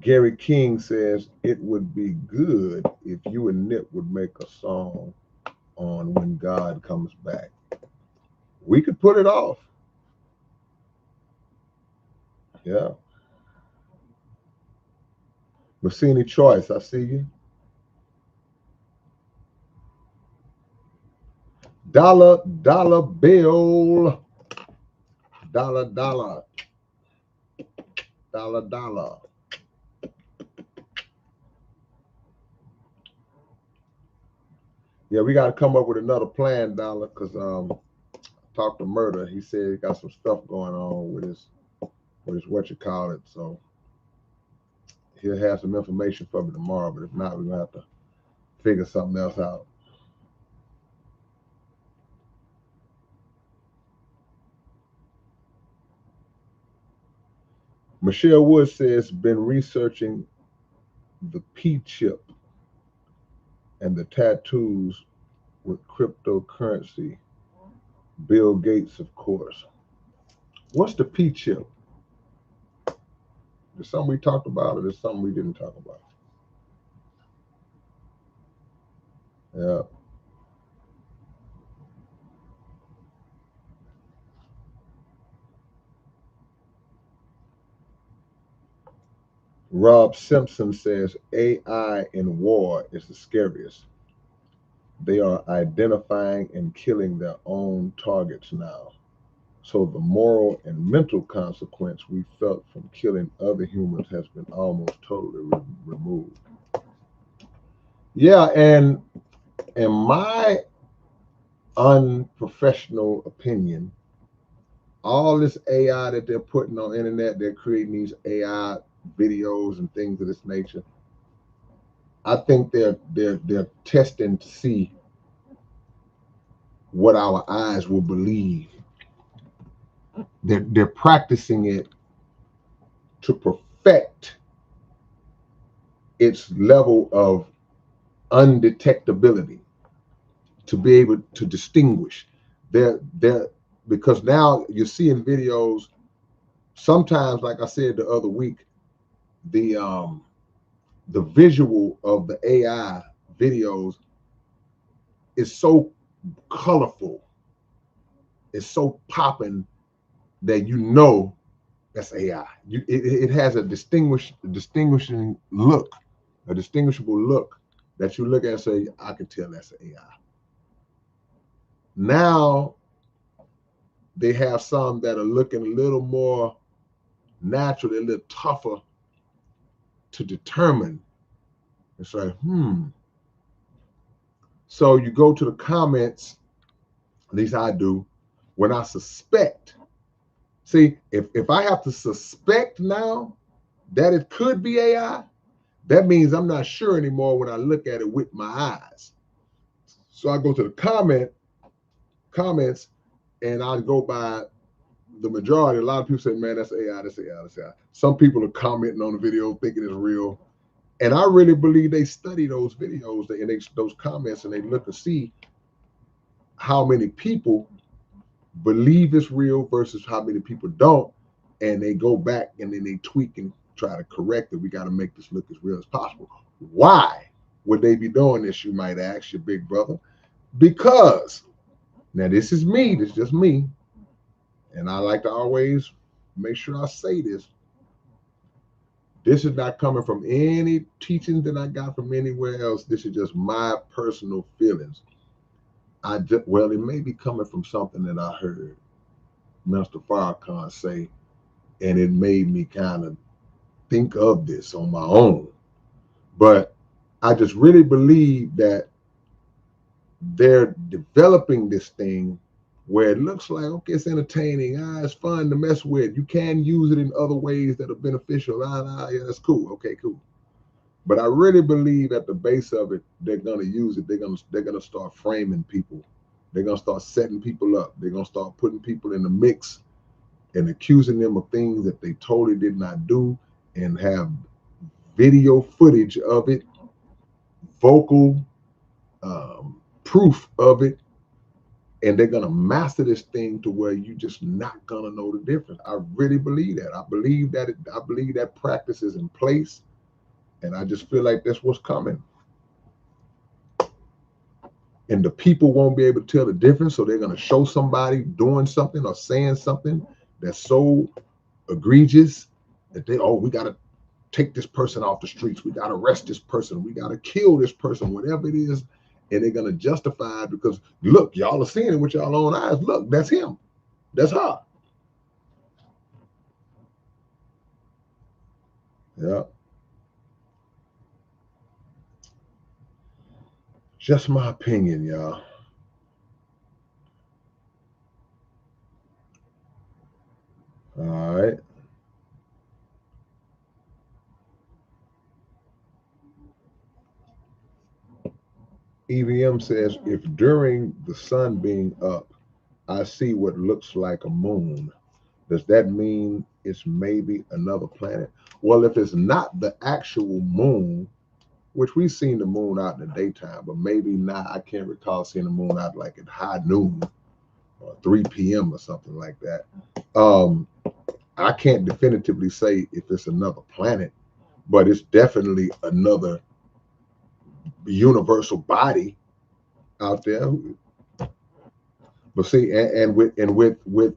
A: Gary King says it would be good if you and Nip would make a song on When God Comes Back. We could put it off. Yeah. Massini Choice, I see you. Dollar bill. Dollar. Dollar. Yeah, we got to come up with another plan, Dollar, because talked to Murder. He said he got some stuff going on with his what you call it. So he'll have some information for me tomorrow. But if not, we're gonna have to figure something else out. Michelle Wood says been researching the P chip and the tattoos with cryptocurrency. Bill Gates, of course. What's the P chip? There's something we talked about, or there's something we didn't talk about? Yeah. Rob Simpson says AI in war is the scariest. They are identifying and killing their own targets now. So the moral and mental consequence we felt from killing other humans has been almost totally removed. Yeah, and in my unprofessional opinion, all this AI that they're putting on the internet, they're creating these AI videos and things of this nature. I think they're testing to see what our eyes will believe. They're practicing it to perfect its level of undetectability, to be able to distinguish. They're because now you're seeing videos. Sometimes, like I said the other week, the um the visual of the AI videos is so colorful, it's so popping that you know that's AI. It has a distinguishing look, a distinguishable look that you look at and say, I can tell that's AI. Now they have some that are looking a little more natural, a little tougher to determine. It's like, So you go to the comments, at least I do, when I suspect. See, if I have to suspect now that it could be AI, that means I'm not sure anymore when I look at it with my eyes. So I go to the comments, and I go by the majority. A lot of people say, man, that's AI, that's AI, that's AI. Some people are commenting on the video thinking it's real. And I really believe they study those videos and those comments, and they look to see how many people believe it's real versus how many people don't. And they go back and then they tweak and try to correct it. We got to make this look as real as possible. Why would they be doing this, you might ask your big brother? Because, now this is me, this is just me, and I like to always make sure I say this. This is not coming from any teaching that I got from anywhere else. This is just my personal feelings. Well, it may be coming from something that I heard Mr. Farrakhan say, and it made me kind of think of this on my own. But I just really believe that they're developing this thing where it looks like, okay, it's entertaining, it's fun to mess with. You can use it in other ways that are beneficial. Yeah, that's cool. Okay, cool. But I really believe at the base of it, they're gonna use it. They're gonna start framing people. They're gonna start setting people up. They're gonna start putting people in the mix and accusing them of things that they totally did not do, and have video footage of it, vocal proof of it, and they're gonna master this thing to where you just not gonna know the difference. I really believe that. I believe that practice is in place, and I just feel like that's what's coming. And the people won't be able to tell the difference, so they're gonna show somebody doing something or saying something that's so egregious that we gotta take this person off the streets, we gotta arrest this person, we gotta kill this person, whatever it is, and they're gonna justify it because look, y'all are seeing it with y'all own eyes. Look, that's him, that's her. Yeah. Just my opinion, y'all. All right. EVM says, if during the sun being up, I see what looks like a moon, does that mean it's maybe another planet? Well, if it's not the actual moon, which we've seen the moon out in the daytime, but maybe not. I can't recall seeing the moon out like at high noon or 3 p.m. or something like that. I can't definitively say if it's another planet, but it's definitely another universal body out there. But see, and with the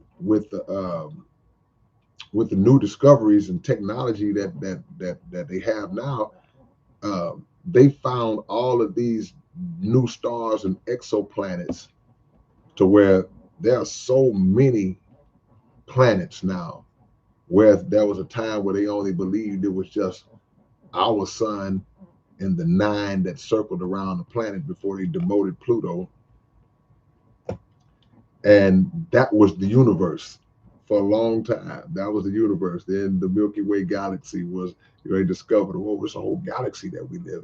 A: new discoveries and technology that they have now, they found all of these new stars and exoplanets to where there are so many planets now, where there was a time where they only believed it was just our sun and the 9 that circled around the planet before they demoted Pluto. And that was the universe for a long time. That was the universe. Then the Milky Way galaxy was, they discovered, oh, it's a whole galaxy that we live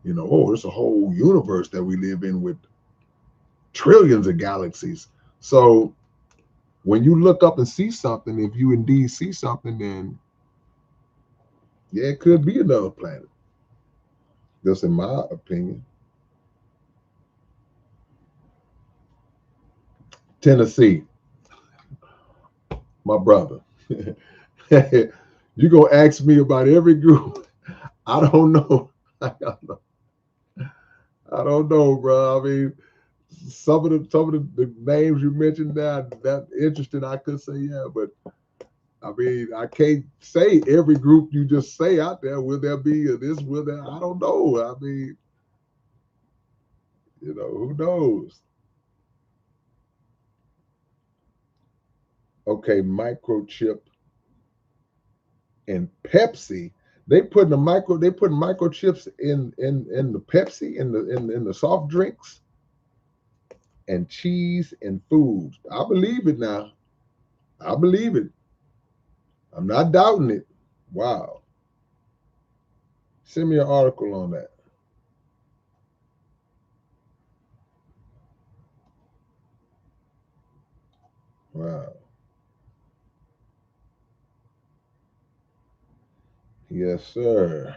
A: in. Oh, it's a whole universe that we live in with trillions of galaxies. So when you look up and see something, if you indeed see something, then yeah, it could be another planet. That's in my opinion. Tennessee, my brother. You gonna ask me about every group? I don't know. I don't know, bro. I mean, some of the names you mentioned that interesting. I could say yeah, but I mean, I can't say every group you just say out there. Will there be a this? Will there? I don't know. I mean, who knows? Okay, microchip and Pepsi. They put microchips in the Pepsi in the soft drinks and cheese and food. I believe it now. I believe it. I'm not doubting it. Wow. Send me an article on that. Wow. Yes, sir.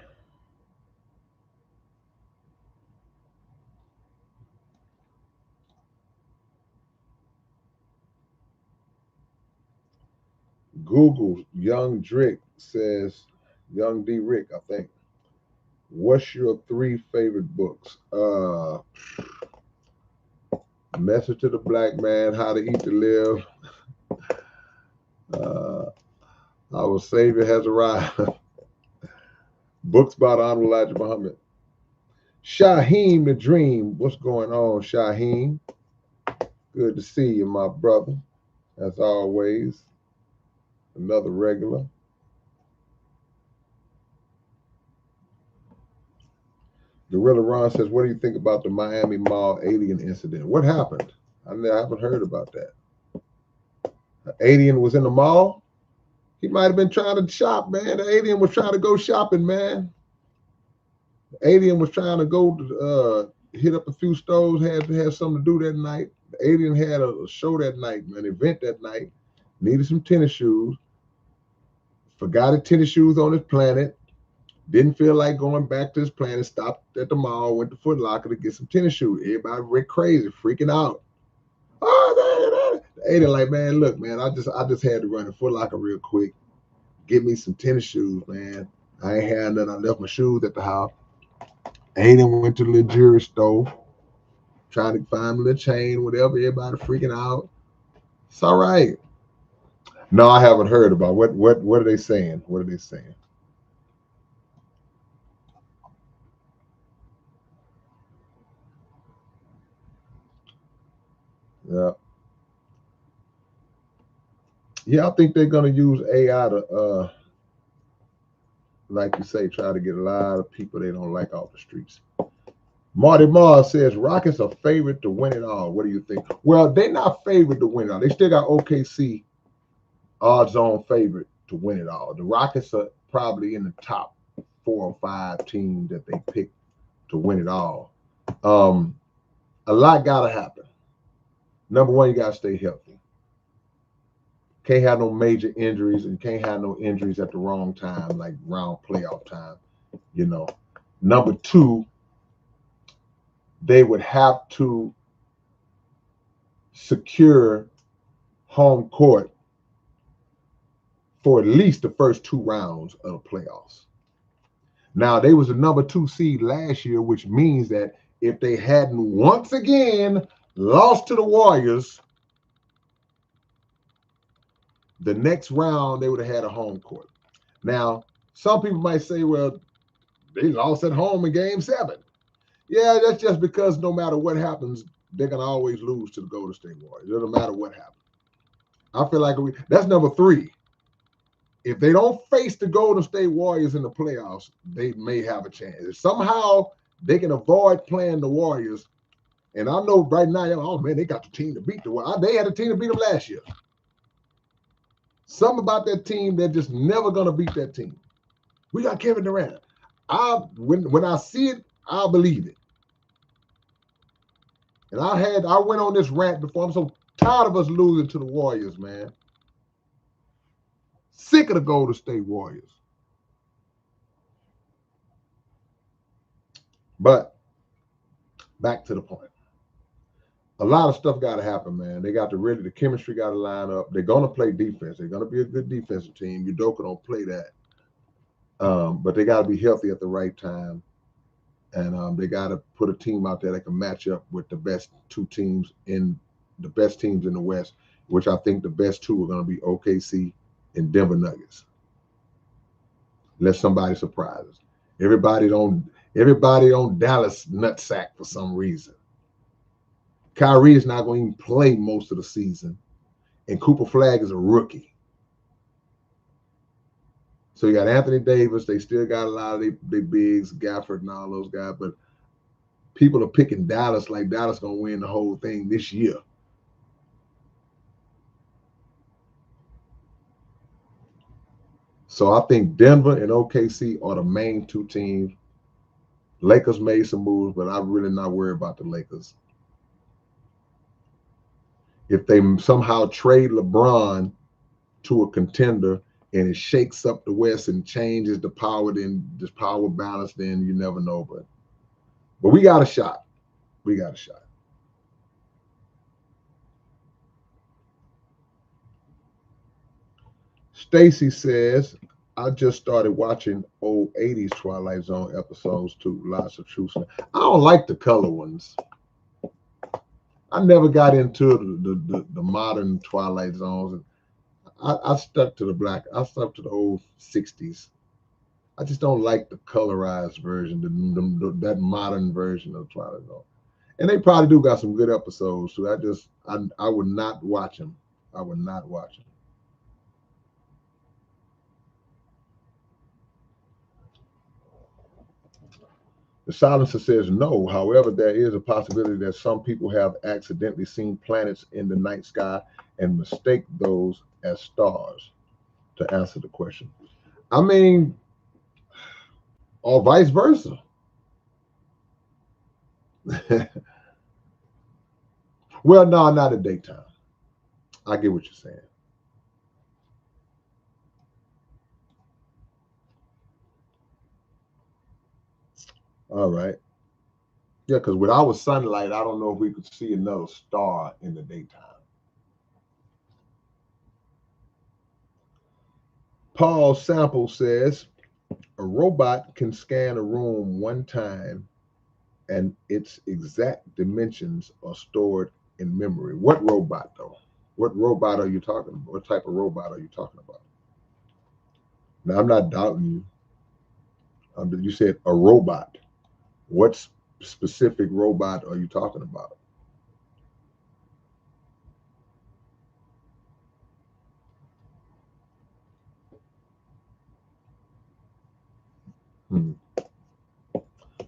A: Google Young Drick says, Young D Rick, I think. What's your 3 favorite books? Message to the Black Man, How to Eat to Live. Uh, Our Savior Has Arrived. Books about Honorable Elijah Muhammad. Shaheem the Dream. What's going on, Shaheem? Good to see you, my brother. As always, another regular. Gorilla Ron says, what do you think about the Miami Mall alien incident? What happened? I haven't heard about that. An alien was in the mall? He might have been trying to shop, man. The alien was trying to go shopping, man. The alien was trying to go hit up a few stores, had to have something to do that night. The alien had a show that night, an event that night, needed some tennis shoes, forgot his tennis shoes on his planet, didn't feel like going back to his planet, stopped at the mall, went to Foot Locker to get some tennis shoes. Everybody went crazy, freaking out. Oh, the alien like, man, look, man, I just had to run to Foot Locker real quick, get me some tennis shoes, man. I ain't had nothing. I left my shoes at the house. Aiden went to the little jewelry store, trying to find a little chain, whatever. Everybody freaking out. It's all right. No, I haven't heard about what are they saying? What are they saying? Yeah, yeah. I think they're gonna use AI to, like you say, try to get a lot of people they don't like off the streets. Marty Mars says Rockets are favored to win it all. What do you think? Well, they're not favored to win it all. They still got OKC odds-on favorite to win it all. The Rockets are probably in the top 4 or 5 teams that they pick to win it all. A lot gotta happen. Number one, you gotta stay healthy. Can't have no major injuries, and can't have no injuries at the wrong time, like round playoff time. You know. Number two, they would have to secure home court for at least the first 2 rounds of the playoffs. Now, they was the number 2 seed last year, which means that if they hadn't once again lost to the Warriors, the next round they would have had a home court. Now, some people might say, well, they lost at home in game 7. Yeah, that's just because no matter what happens, they're going to always lose to the Golden State Warriors. It doesn't matter what happens. I feel like that's number 3. If they don't face the Golden State Warriors in the playoffs, they may have a chance. If somehow they can avoid playing the Warriors, and I know right now, oh man, they got the team to beat the Warriors. They had a team to beat them last year. Something about that team, they're just never going to beat that team. We got Kevin Durant. When I see it, I believe it. And I went on this rant before. I'm so tired of us losing to the Warriors, man. Sick of the Golden State Warriors. But back to the point. A lot of stuff got to happen, man. They got the chemistry got to line up. They're going to play defense. They're going to be a good defensive team. Udoka don't play that. But they got to be healthy at the right time. And they got to put a team out there that can match up with the best teams in the West, which I think the best 2 are going to be OKC and Denver Nuggets. Let somebody surprise us. Everybody on Dallas nutsack for some reason. Kyrie is not going to even play most of the season, and Cooper Flag is a rookie. So you got Anthony Davis. They still got a lot of their bigs, Gafford and all those guys, but people are picking Dallas like Dallas going to win the whole thing this year. So I think Denver and OKC are the main 2 teams. Lakers made some moves, but I'm really not worried about the Lakers. If they somehow trade LeBron to a contender and it shakes up the West and changes the power, then this power balance, then you never know. But we got a shot. We got a shot. Stacy says, I just started watching old 80s Twilight Zone episodes too. Lots of truth. I don't like the color ones. I never got into the modern Twilight Zones. I stuck to the black. I stuck to the old 60s. I just don't like the colorized version, that modern version of Twilight Zone. And they probably do got some good episodes too. I would not watch them. I would not watch them. The silencer says no. However, there is a possibility that some people have accidentally seen planets in the night sky and mistake those as stars, to answer the question. I mean, or vice versa. Well, no, not at daytime. I get what you're saying. All right. Yeah, because with our sunlight, I don't know if we could see another star in the daytime. Paul Sample says, a robot can scan a room one time and its exact dimensions are stored in memory. What robot, though? What robot are you talking about? What type of robot are you talking about? Now, I'm not doubting you. You said a robot. What specific robot are you talking about?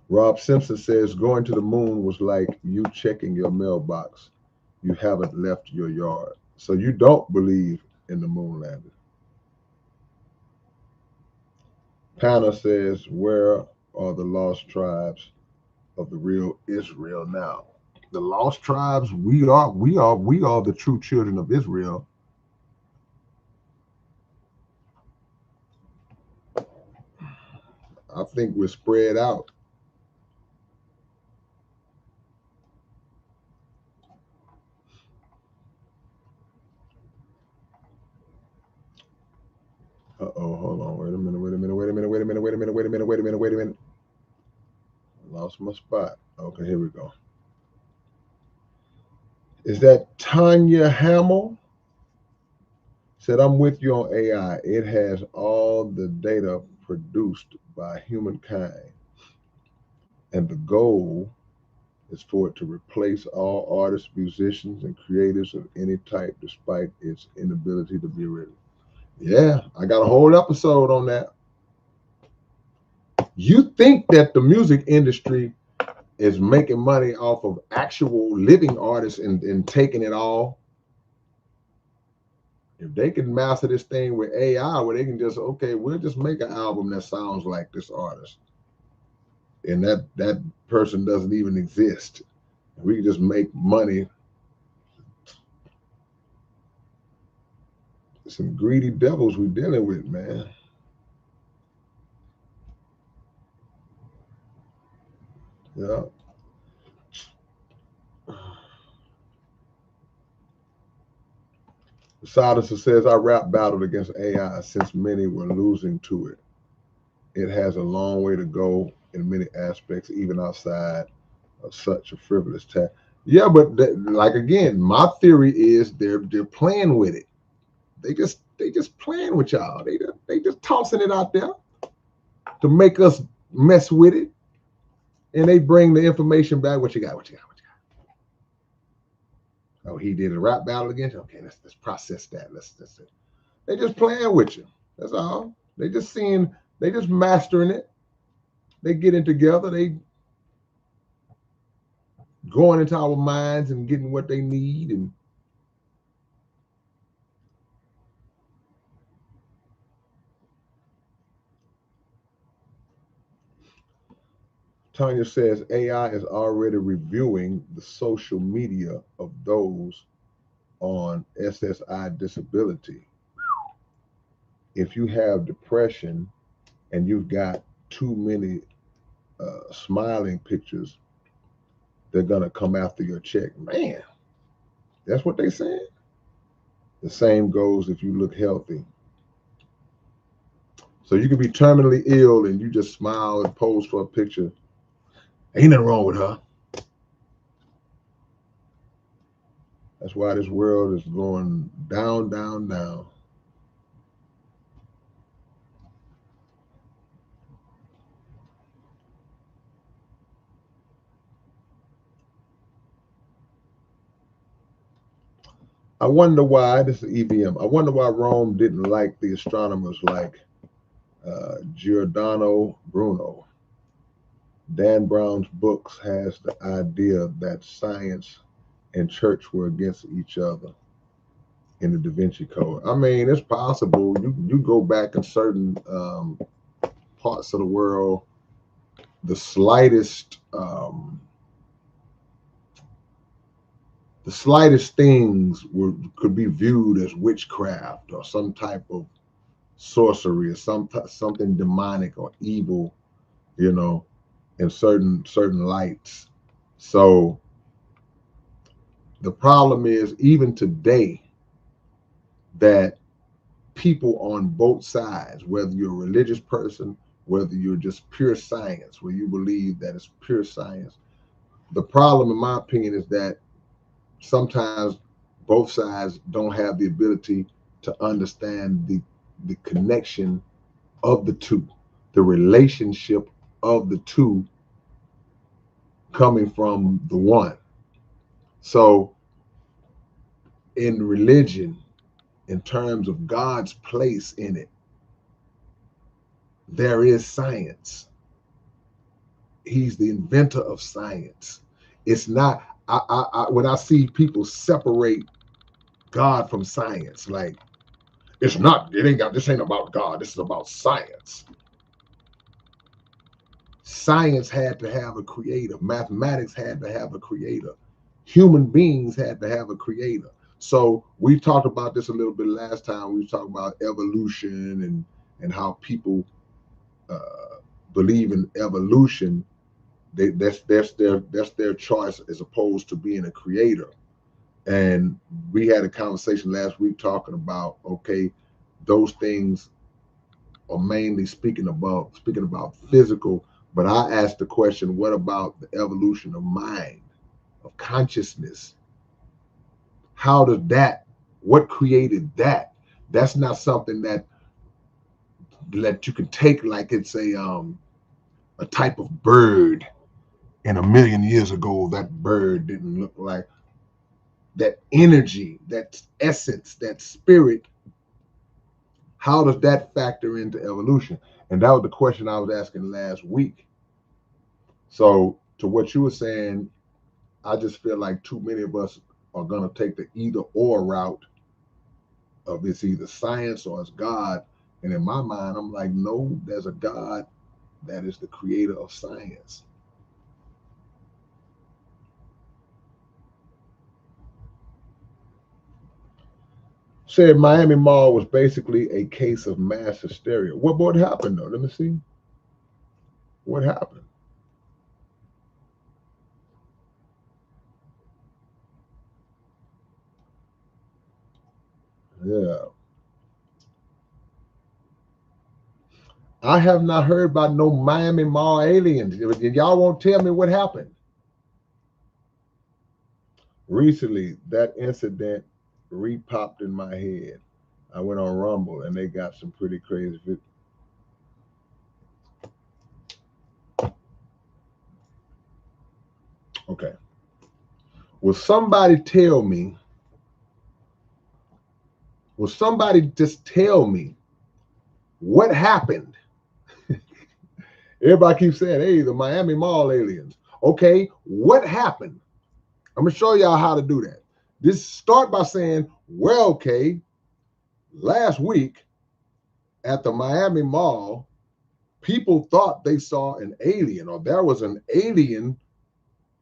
A: Rob Simpson says going to the moon was like you checking your mailbox. You haven't left your yard. So you don't believe in the moon landing. Panna says, where are the lost tribes of the real Israel now? The lost tribes, we are the true children of Israel. I think we're spread out. Uh-oh, hold on. Wait a minute, wait a minute, wait a minute, wait a minute, wait a minute, wait a minute, wait a minute, wait a minute. I lost my spot. Okay, here we go. Is that Tanya Hamill? Said, I'm with you on AI. It has all the data produced by humankind. And the goal is for it to replace all artists, musicians, and creatives of any type, despite its inability to be written. Yeah, I got a whole episode on that. You think that the music industry is making money off of actual living artists and taking it all? If they can master this thing with AI, where they can just, okay, we'll just make an album that sounds like this artist, and that person doesn't even exist. We can just make money. Some greedy devils we're dealing with, man. Yeah. Silencer says, I rap battled against AI since many were losing to it. It has a long way to go in many aspects, even outside of such a frivolous task. Yeah, but like again, my theory is they're playing with it. They just playing with y'all. They just tossing it out there to make us mess with it, and they bring the information back. What you got? What you got? What you got? Oh, he did a rap battle against you. Okay, let's process that. Let's They just playing with you. That's all. They just seeing. They just mastering it. They getting together. They going into our minds and getting what they need. And Tanya says AI is already reviewing the social media of those on SSI disability. If you have depression and you've got too many smiling pictures, they're gonna come after your check. Man, that's what they saying. The same goes if you look healthy. So you could be terminally ill and you just smile and pose for a picture. Ain't nothing wrong with her. That's why this world is going down, down, down. I wonder why, this is EVM, I wonder why Rome didn't like the astronomers like Giordano Bruno. Dan Brown's books has the idea that science and church were against each other in the Da Vinci Code. I mean, it's possible. You go back in certain parts of the world, the slightest things could be viewed as witchcraft or some type of sorcery or something demonic or evil, you know, in certain lights. So the problem is, even today, that people on both sides, whether you're a religious person, whether you're just pure science, where you believe that it's pure science, the problem, in my opinion, is that sometimes both sides don't have the ability to understand the connection of the two, the relationship of the two coming from the one. So in religion, in terms of God's place in it, there is science. He's the inventor of science. It's not, when I see people separate God from science, like, it's not, this ain't about God, this is about science. Science had to have a creator. Mathematics had to have a creator. Human beings had to have a creator. So we talked about this a little bit last time. We talked about evolution and how people believe in evolution. That's their choice as opposed to being a creator. And we had a conversation last week talking about, okay, those things are mainly speaking about physical, but I asked the question, what about the evolution of mind, of consciousness? How does that, what created that? That's not something that you can take like it's a type of bird. And 1,000,000 years ago, that bird didn't look like that energy, that essence, that spirit. How does that factor into evolution? And that was the question I was asking last week. So to what you were saying, I just feel like too many of us are going to take the either or route of it's either science or it's God. And in my mind, I'm like, no, there's a God that is the creator of science. Said Miami Mall was basically a case of mass hysteria. What happened though? Let me see. What happened? Yeah. I have not heard about no Miami Mall aliens. Y'all won't tell me what happened. Recently, that incident repopped in my head. I went on Rumble and they got some pretty crazy. Okay. Will somebody tell me? Will somebody just tell me what happened? Everybody keeps saying, hey, the Miami Mall aliens. Okay, what happened? I'm going to show y'all how to do that. This start by saying, well, okay, last week at the Miami Mall, people thought they saw an alien or there was an alien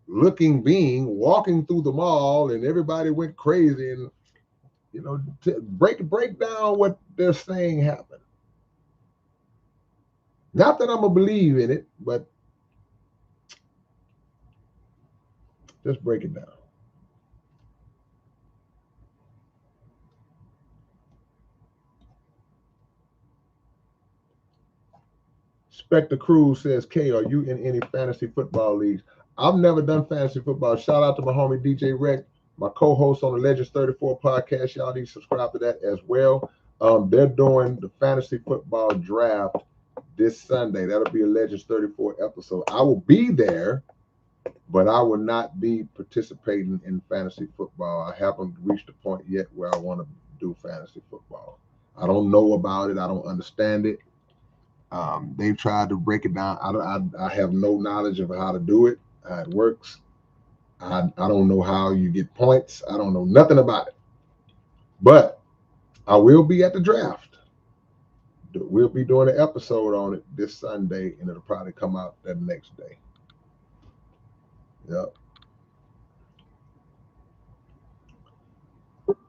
A: looking being walking through the mall and everybody went crazy and break down what they're saying happened. Not that I'm gonna believe in it, but just break it down. Spectre Cruz says, K, are you in any fantasy football leagues? I've never done fantasy football. Shout out to my homie DJ Rec, my co-host on the Legends 34 podcast. Y'all need to subscribe to that as well. They're doing the fantasy football draft this Sunday. That'll be a Legends 34 episode. I will be there, but I will not be participating in fantasy football. I haven't reached the point yet where I want to do fantasy football. I don't know about it. I don't understand it. They've tried to break it down. I have no knowledge of how to do it, how it works. I don't know how you get points. I don't know nothing about it. But I will be at the draft. We'll be doing an episode on it this Sunday, and it'll probably come out that next day. Yep.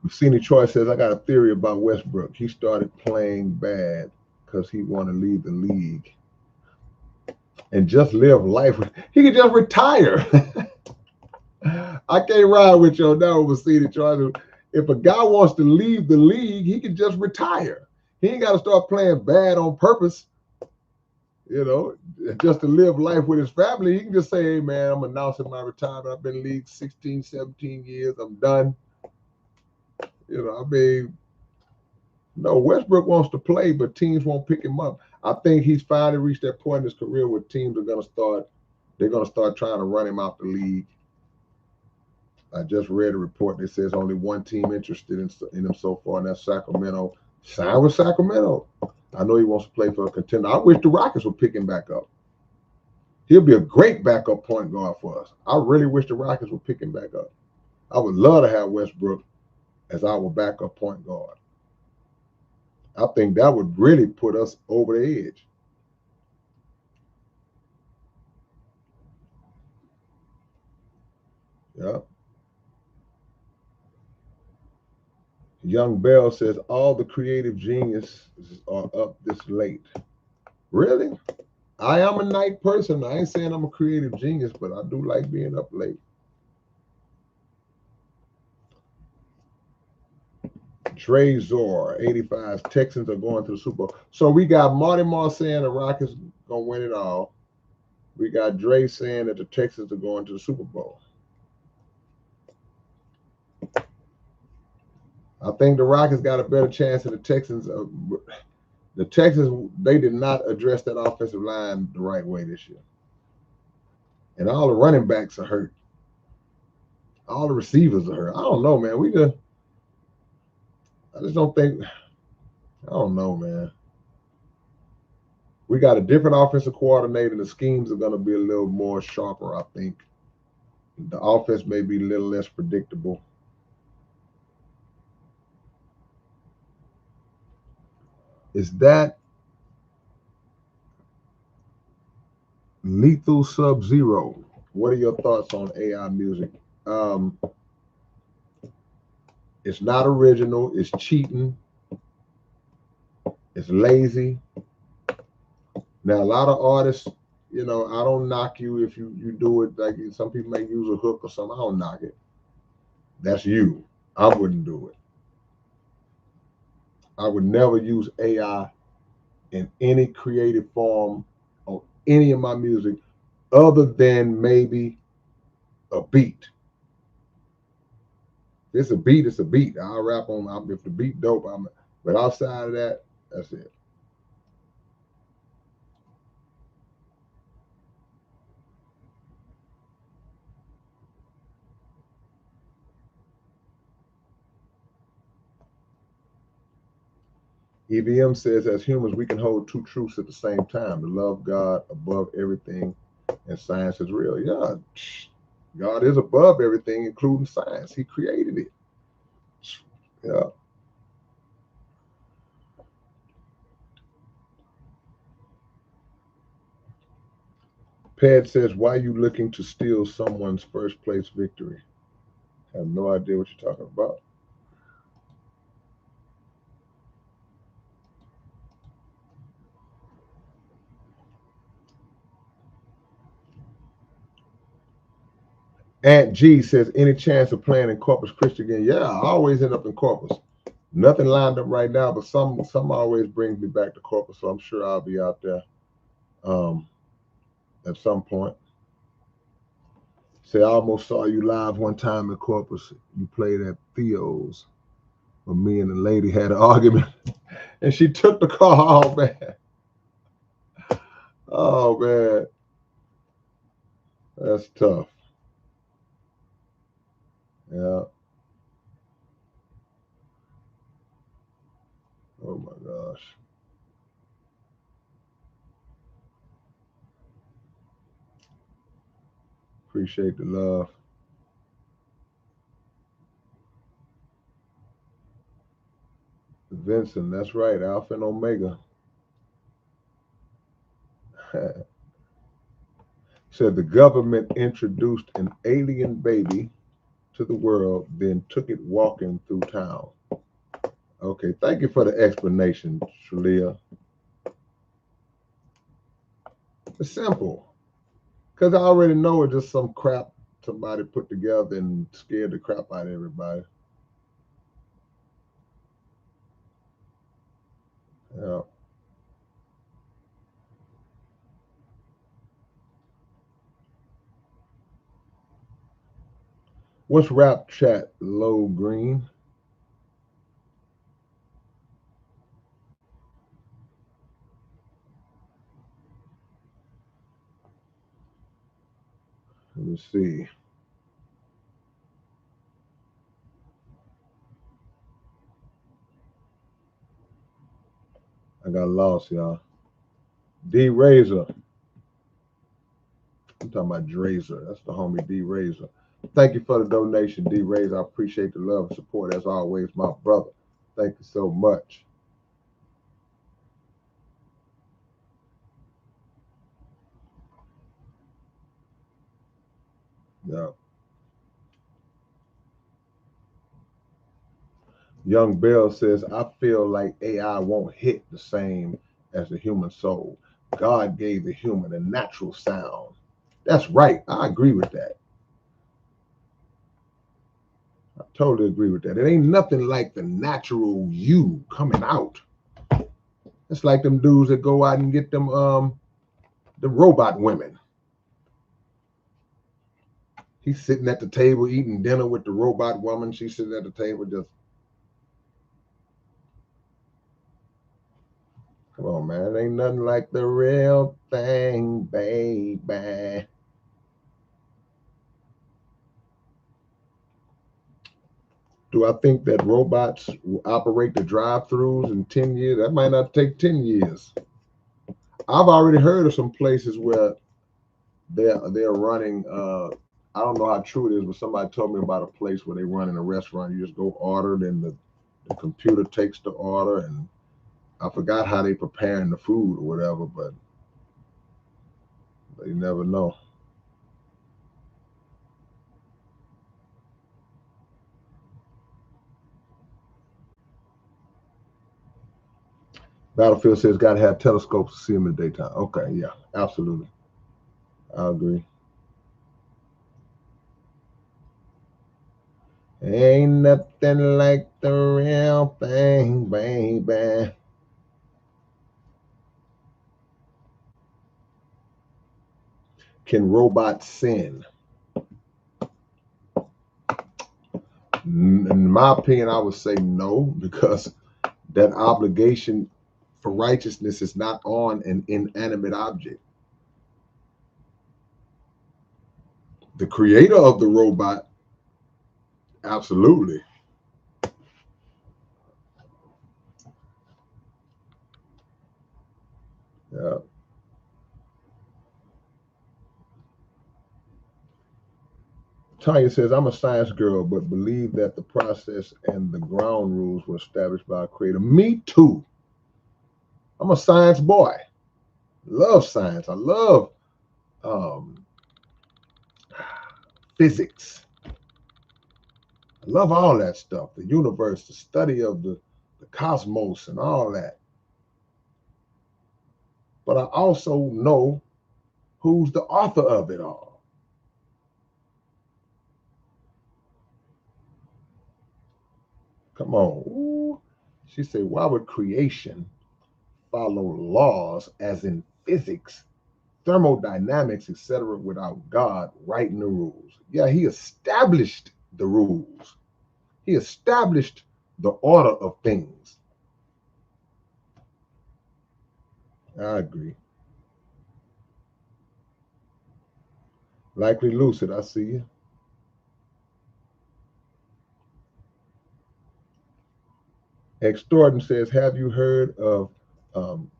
A: Cine Troy says, I got a theory about Westbrook. He started playing bad because he want to leave the league and just live life. He could just retire. I can't ride with you on that one, Cine Troy. If a guy wants to leave the league, he can just retire. He ain't got to start playing bad on purpose, just to live life with his family. He can just say, hey, man, I'm announcing my retirement. I've been in the league 16, 17 years. I'm done. No, Westbrook wants to play, but teams won't pick him up. I think he's finally reached that point in his career where teams are going to start trying to run him out the league. I just read a report that says only one team interested in him so far, and that's Sacramento. Sign with Sacramento. I know he wants to play for a contender. I wish the Rockets would pick him back up. He'll be a great backup point guard for us. I really wish the Rockets would pick him back up. I would love to have Westbrook as our backup point guard. I think that would really put us over the edge. Yeah. Young Bell says all the creative geniuses are up this late. Really? I am a night person. I ain't saying I'm a creative genius, but I do like being up late. Dre Zor, 85. Texans are going to the Super Bowl. So we got Marty Moss saying the Rockets gonna win it all. We got Dre saying that the Texans are going to the Super Bowl. I think the Rockets got a better chance than the Texans. The Texans, they did not address that offensive line the right way this year. And all the running backs are hurt. All the receivers are hurt. I don't know, man. I just don't think, I don't know, man. We got a different offensive coordinator. The schemes are going to be a little more sharper, I think. The offense may be a little less predictable. Is that Lethal Sub-Zero? What are your thoughts on AI music? Um, it's not original. It's cheating. It's lazy. Now, a lot of artists, I don't knock you if you do it. Like some people may use a hook or something. I don't knock it. That's you. I wouldn't do it. I would never use AI in any creative form on any of my music other than maybe a beat. If it's a beat, it's a beat. I'll rap on. If the beat dope, but outside of that, that's it. EVM says, as humans, we can hold two truths at the same time: to love God above everything, and science is real. Yeah, God is above everything, including science. He created it. Yeah. Ped says, why are you looking to steal someone's first place victory? I have no idea what you're talking about. Aunt G says, any chance of playing in Corpus Christi again? Yeah, I always end up in Corpus. Nothing lined up right now, but some always brings me back to Corpus, so I'm sure I'll be out there at some point. Say, I almost saw you live one time in Corpus. You played at Theo's, but me and the lady had an argument, and she took the car. Oh man, oh man, that's tough. Yeah. Oh my gosh. Appreciate the love. Vincent, that's right. Alpha and Omega. Said the government introduced an alien baby to the world, then took it walking through town. Okay, thank you for the explanation, Shalia. It's simple. Because I already know it's just some crap somebody put together and scared the crap out of everybody. Yeah. What's rap chat, low green? Let me see. I got lost, y'all. D Razor. I'm talking about Drazer. That's the homie D Razor. Thank you for the donation, D Razor. I appreciate the love and support as always, my brother. Thank you so much. Yeah. Young Bell says, I feel like AI won't hit the same as the human soul. God gave the human a natural sound. That's right. I agree with that. I Totally agree with that. It ain't nothing like the natural you coming out. It's like them dudes that go out and get them the robot women. He's sitting at the table eating dinner with the robot woman. She's sitting at the table just, come on, man. It ain't nothing like the real thing, baby. Do I think that robots will operate the drive-throughs in 10 years? That might not take 10 years. I've already heard of some places where they're running. I don't know how true it is, but somebody told me about a place where they run in a restaurant. You just go order, then the computer takes the order, and I forgot how they preparing the food or whatever, but you never know. Battlefield says got to have telescopes to see them in the daytime. Okay, yeah, absolutely. I agree. Ain't nothing like the real thing, baby. Can robots sin? In my opinion, I would say no, because that obligation for righteousness is not on an inanimate object. The creator of the robot, absolutely. Yeah. Tanya says, I'm a science girl, but believe that the process and the ground rules were established by a creator. Me too. I'm a science boy. Love science. I love um, physics. I love all that stuff. The universe, the study of the cosmos and all that. But I also know who's the author of it all. Come on. Ooh. She said, why would creation follow laws as in physics, thermodynamics, etc., without God writing the rules? Yeah, he established the rules. He established the order of things. I agree. Likely lucid, I see you. Extortin says, have you heard of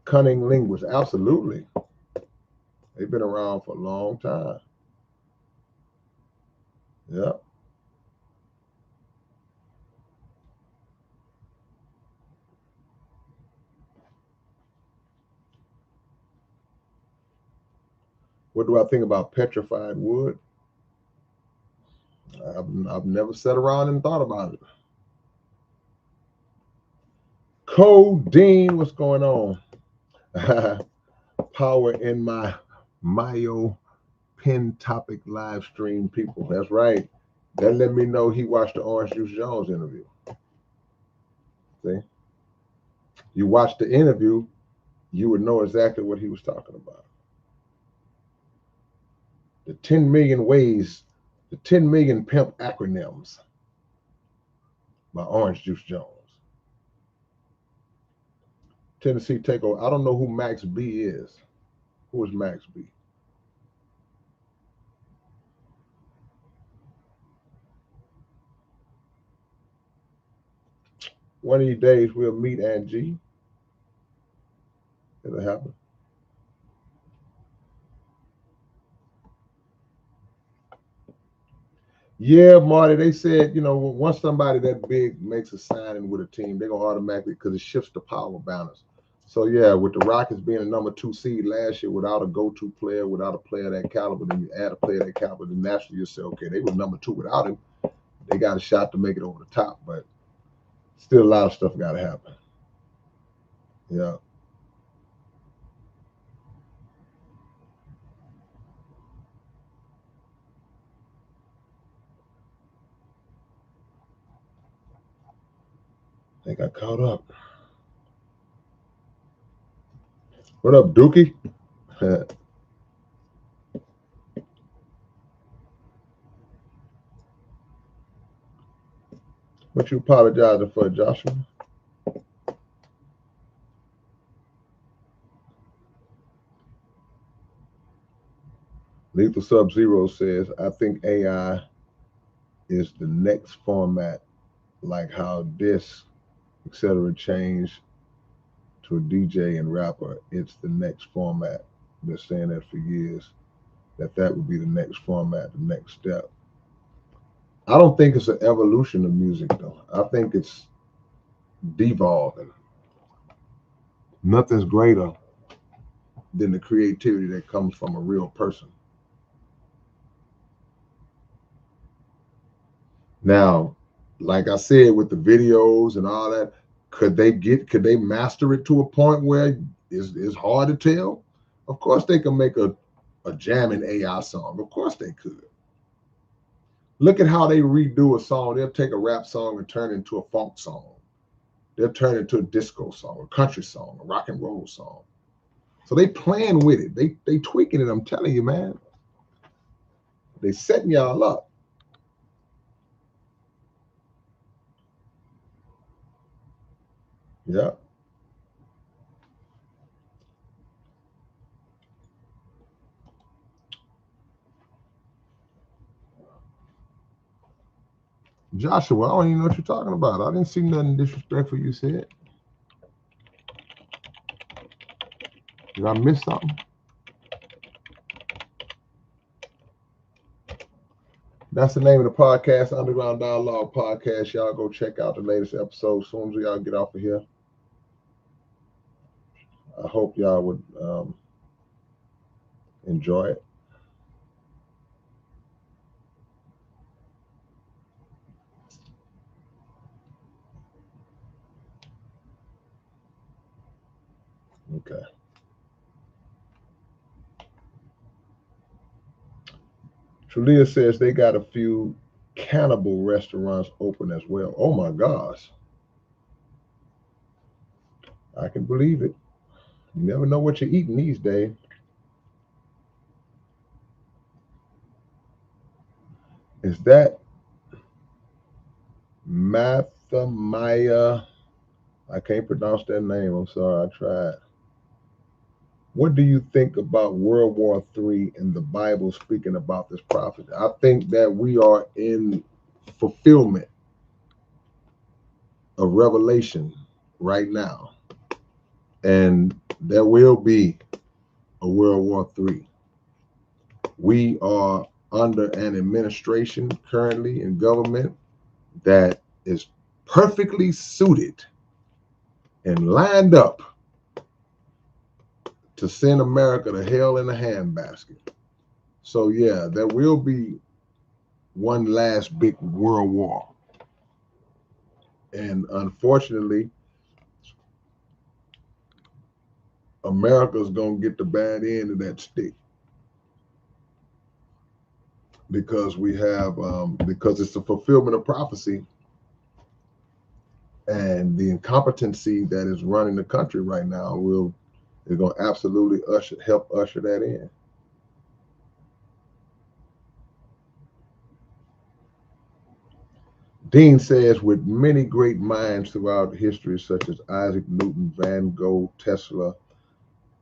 A: cunning linguists? Absolutely. They've been around for a long time. Yeah. What do I think about petrified wood? I've never sat around and thought about it. Codeine, what's going on? Power in my Mayo Pin Topic live stream, people. That's right. That let me know he watched the Orange Juice Jones interview. See, you watched the interview, you would know exactly what he was talking about. The 10 million ways, the 10 million pimp acronyms by Orange Juice Jones. Tennessee Takeover. I don't know who Max B is. Who is Max B? One of these days we'll meet Angie. It'll happen. Yeah, Marty, they said, once somebody that big makes a signing with a team, they're going to automatically, because it shifts the power balance. So, yeah, with the Rockets being a number 2 seed last year without a go-to player, without a player that caliber, then you add a player that caliber, then naturally you say, okay, they were number 2 without him. They got a shot to make it over the top, but still a lot of stuff got to happen. Yeah. think I caught up. What up, Dookie? What you apologizing for, Joshua? Lethal Sub Zero says, I think AI is the next format, like how disc, etc., changed to a DJ and rapper. It's the next format. Been saying that for years. That would be the next format, the next step. I don't think it's an evolution of music though. I think it's devolving. Nothing's greater than the creativity that comes from a real person. Now, like I said, with the videos and all that, could they master it to a point where it's hard to tell? Of course they can make a jamming AI song. Of course they could. Look at how they redo a song. They'll take a rap song and turn it into a funk song. They'll turn it into a disco song, a country song, a rock and roll song. So they playing with it. They tweaking it. I'm telling you, man. They setting y'all up. Yeah. Joshua, I don't even know what you're talking about. I didn't see nothing disrespectful you said. Did I miss something? That's the name of the podcast, Underground Dialogue Podcast. Y'all go check out the latest episode as soon as y'all get off of here. I hope y'all would enjoy it. Okay. Trulia says they got a few cannibal restaurants open as well. Oh my gosh. I can believe it. You never know what you're eating these days. Is that Mathamaya? I can't pronounce that name. I'm sorry. I tried. What do you think about World War III and the Bible speaking about this prophecy? I think that we are in fulfillment of Revelation right now. And there will be a World War III. We are under an administration currently in government that is perfectly suited and lined up to send America to hell in a handbasket. So yeah, there will be one last big world war. And unfortunately, America's gonna get the bad end of that stick because we have because it's the fulfillment of prophecy and the incompetency that is running the country right now is gonna absolutely help usher that in. Dean says, with many great minds throughout history, such as Isaac Newton, Van Gogh, Tesla,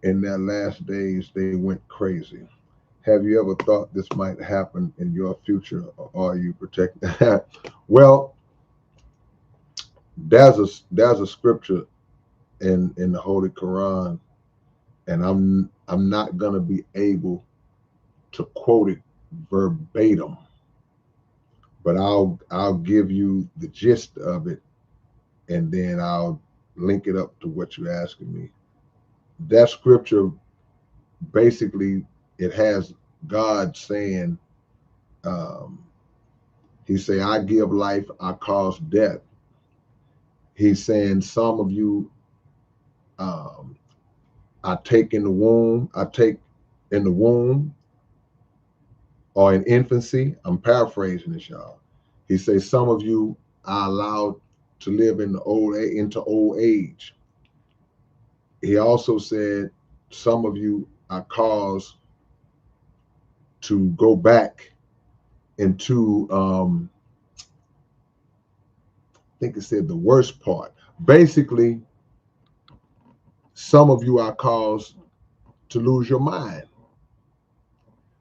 A: in their last days, they went crazy. Have you ever thought this might happen in your future, or are you protected? Well, there's a scripture in the Holy Quran, and I'm not gonna be able to quote it verbatim, but I'll give you the gist of it, and then I'll link it up to what you're asking me. That scripture basically, it has God saying, um, he say, I give life, I cause death. He's saying some of you, um, I take in the womb or in infancy. I'm paraphrasing this, y'all. He says some of you I allowed to live in into old age. He also said some of you are caused to go back into I think it said the worst part. Basically, some of you are caused to lose your mind.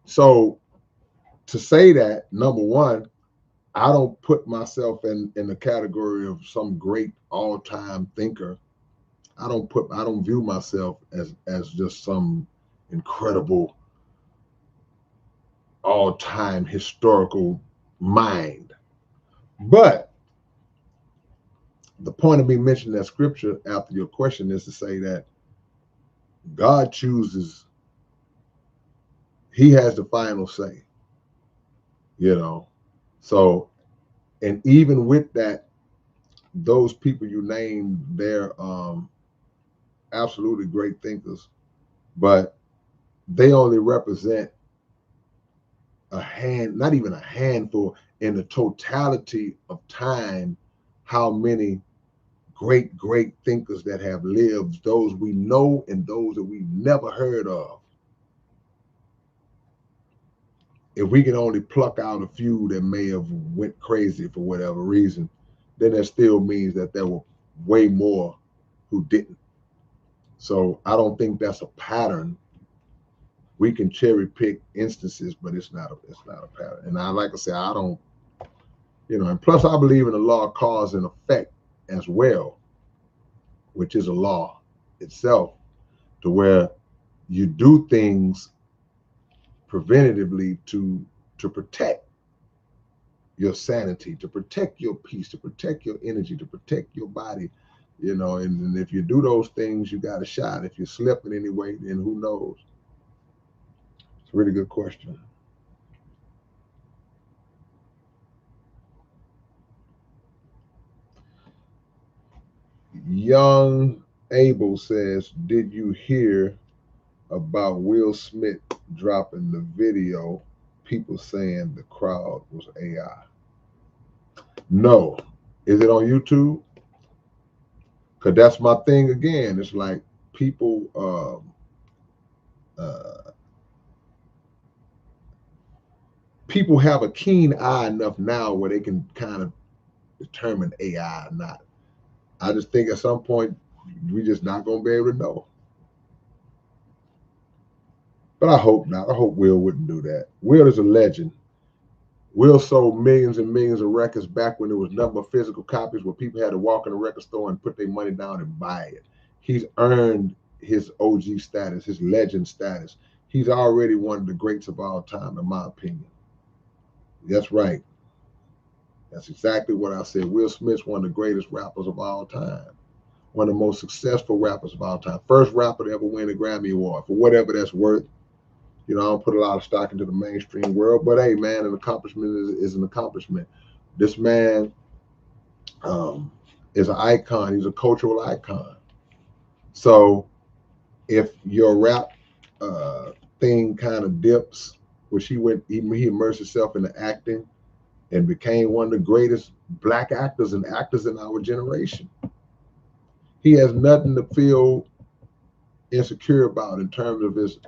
A: So to say that, number one, I don't put myself in the category of some great all-time thinker. I don't view myself as just some incredible all-time historical mind. But the point of me mentioning that scripture after your question is to say that God chooses, he has the final say, you know. So, and even with that, those people you named, they're absolutely great thinkers, but they only represent not even a handful in the totality of time, how many great thinkers that have lived, those we know and those that we've never heard of. If we can only pluck out a few that may have went crazy for whatever reason, then that still means that there were way more who didn't. So I don't think that's a pattern. We can cherry pick instances, but it's not a pattern. And I like to say, I don't, and plus I believe in the law of cause and effect as well, which is a law itself, to where you do things preventatively to protect your sanity, to protect your peace, to protect your energy, to protect your body, and if you do those things, you got a shot. If you slip in any way, then who knows? It's a really good question. Young Abel says, did you hear about Will Smith dropping the video, people saying the crowd was AI? No. Is it on YouTube? Because that's my thing again. It's like people people have a keen eye enough now where they can kind of determine AI or not. I just think at some point we just not gonna be able to know. But I hope not. I hope Will wouldn't do that. Will is a legend. Will sold millions and millions of records back when there was nothing but physical copies, where people had to walk in a record store and put their money down and buy it. He's earned his OG status, his legend status. He's already one of the greats of all time, in my opinion. That's right. That's exactly what I said. Will Smith's one of the greatest rappers of all time. One of the most successful rappers of all time. First rapper to ever win a Grammy Award, for whatever that's worth. I don't put a lot of stock into the mainstream world, but hey, man, an accomplishment is an accomplishment. This man is an icon. He's a cultural icon. So if your rap thing kind of dips, which he immersed himself into acting and became one of the greatest black actors and actors in our generation. He has nothing to feel insecure about in terms of his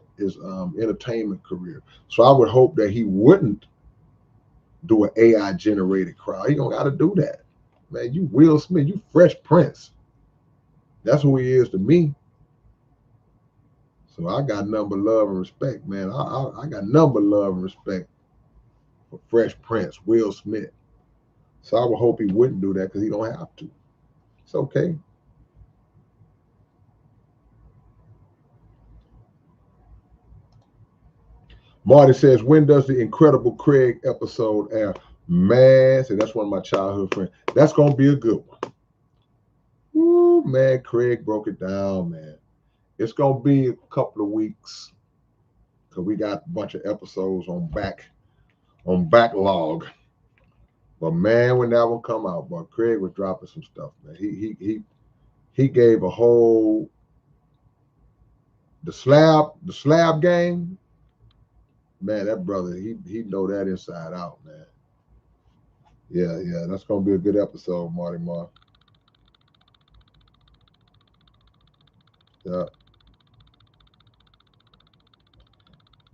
A: entertainment career. So I would hope that he wouldn't do an AI generated crowd. He don't got to do that, man. You Will Smith, you Fresh Prince. That's who he is to me. So I got number love and respect, man. I got number love and respect for Fresh Prince, Will Smith. So I would hope he wouldn't do that because he don't have to. It's okay. Marty says, when does the Incredible Craig episode air? Man, see, that's one of my childhood friends. That's going to be a good one. Ooh, man, Craig broke it down, man. It's going to be a couple of weeks because we got a bunch of episodes on backlog. But man, when that one come out, boy, Craig was dropping some stuff, man. He gave a whole the slab game. Man, that brother, he know that inside out, man. Yeah, that's gonna be a good episode, Marty Mark. Yeah.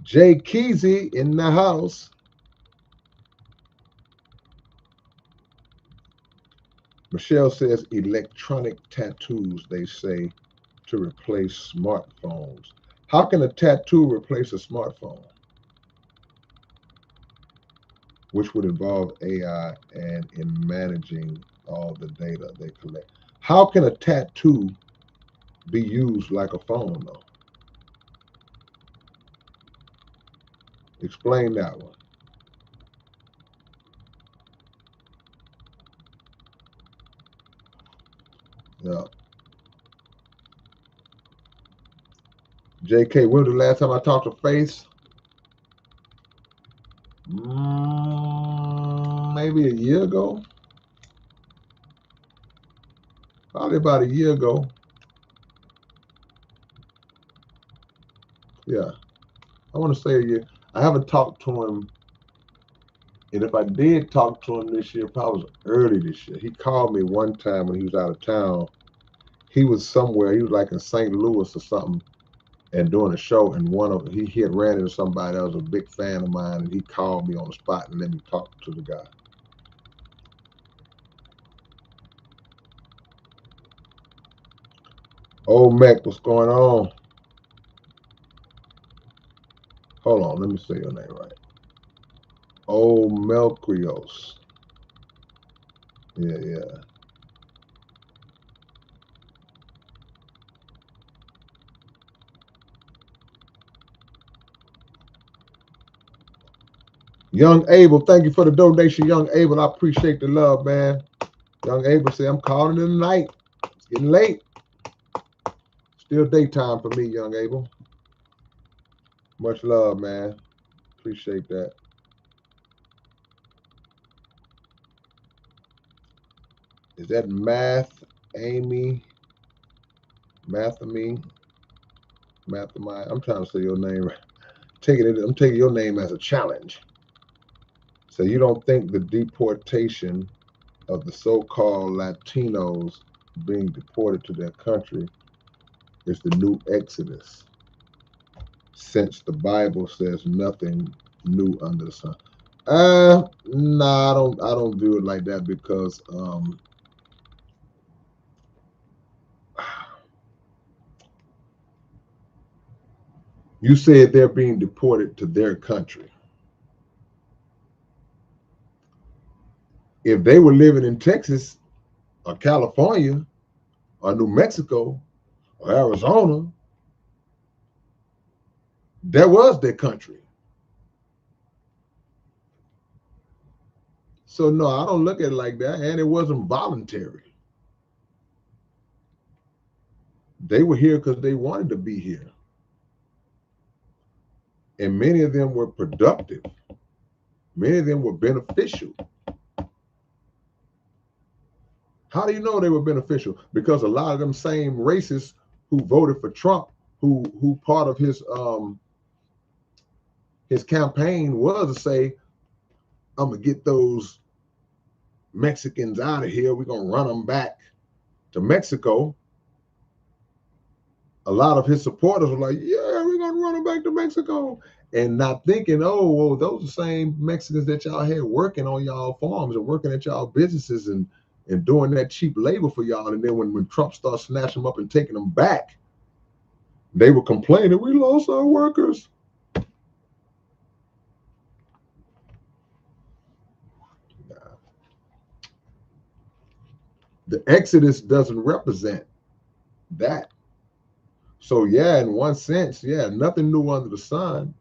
A: Jay Keezy in the house. Michelle says electronic tattoos, they say, to replace smartphones. How can a tattoo replace a smartphone? Which would involve AI and in managing all the data they collect. How can a tattoo be used like a phone, though? Explain that one. Yeah. JK, when was the last time I talked to Face? Maybe a year ago. Probably about a year ago. Yeah. I want to say a year. I haven't talked to him. And if I did talk to him this year, probably was early this year. He called me one time when he was out of town. He was somewhere. He was like in St. Louis or something and doing a show. And he had ran into somebody that was a big fan of mine. And he called me on the spot and let me talk to the guy. Old Mac, what's going on? Hold on. Let me say your name right. Old Melcrios. Yeah, yeah. Young Abel, thank you for the donation, Young Abel. I appreciate the love, man. Young Abel said, I'm calling in the night. It's getting late. Still daytime for me, Young Abel. Much love, man. Appreciate that. Is that Math Amy? Mathamy? Mathamy? I'm trying to say your name right. I'm taking your name as a challenge. So you don't think the deportation of the so-called Latinos being deported to their country is the new Exodus, since the Bible says nothing new under the sun. No, I don't view it like that because you said they're being deported to their country. If they were living in Texas or California or New Mexico or Arizona, that was their country. So no, I don't look at it like that. And it wasn't voluntary. They were here because they wanted to be here. And many of them were productive. Many of them were beneficial. How do you know they were beneficial? Because a lot of them same racists who voted for Trump, who part of his campaign was to say, I'm gonna get those Mexicans out of here. We're gonna run them back to Mexico. A lot of his supporters were like, yeah, we're gonna run them back to Mexico. And not thinking, oh, well, those are the same Mexicans that y'all had working on y'all farms and working at y'all businesses and doing that cheap labor for y'all. And then when Trump starts snatching them up and taking them back, they were complaining, we lost our workers. The Exodus doesn't represent that. So yeah, in one sense, yeah, nothing new under the sun.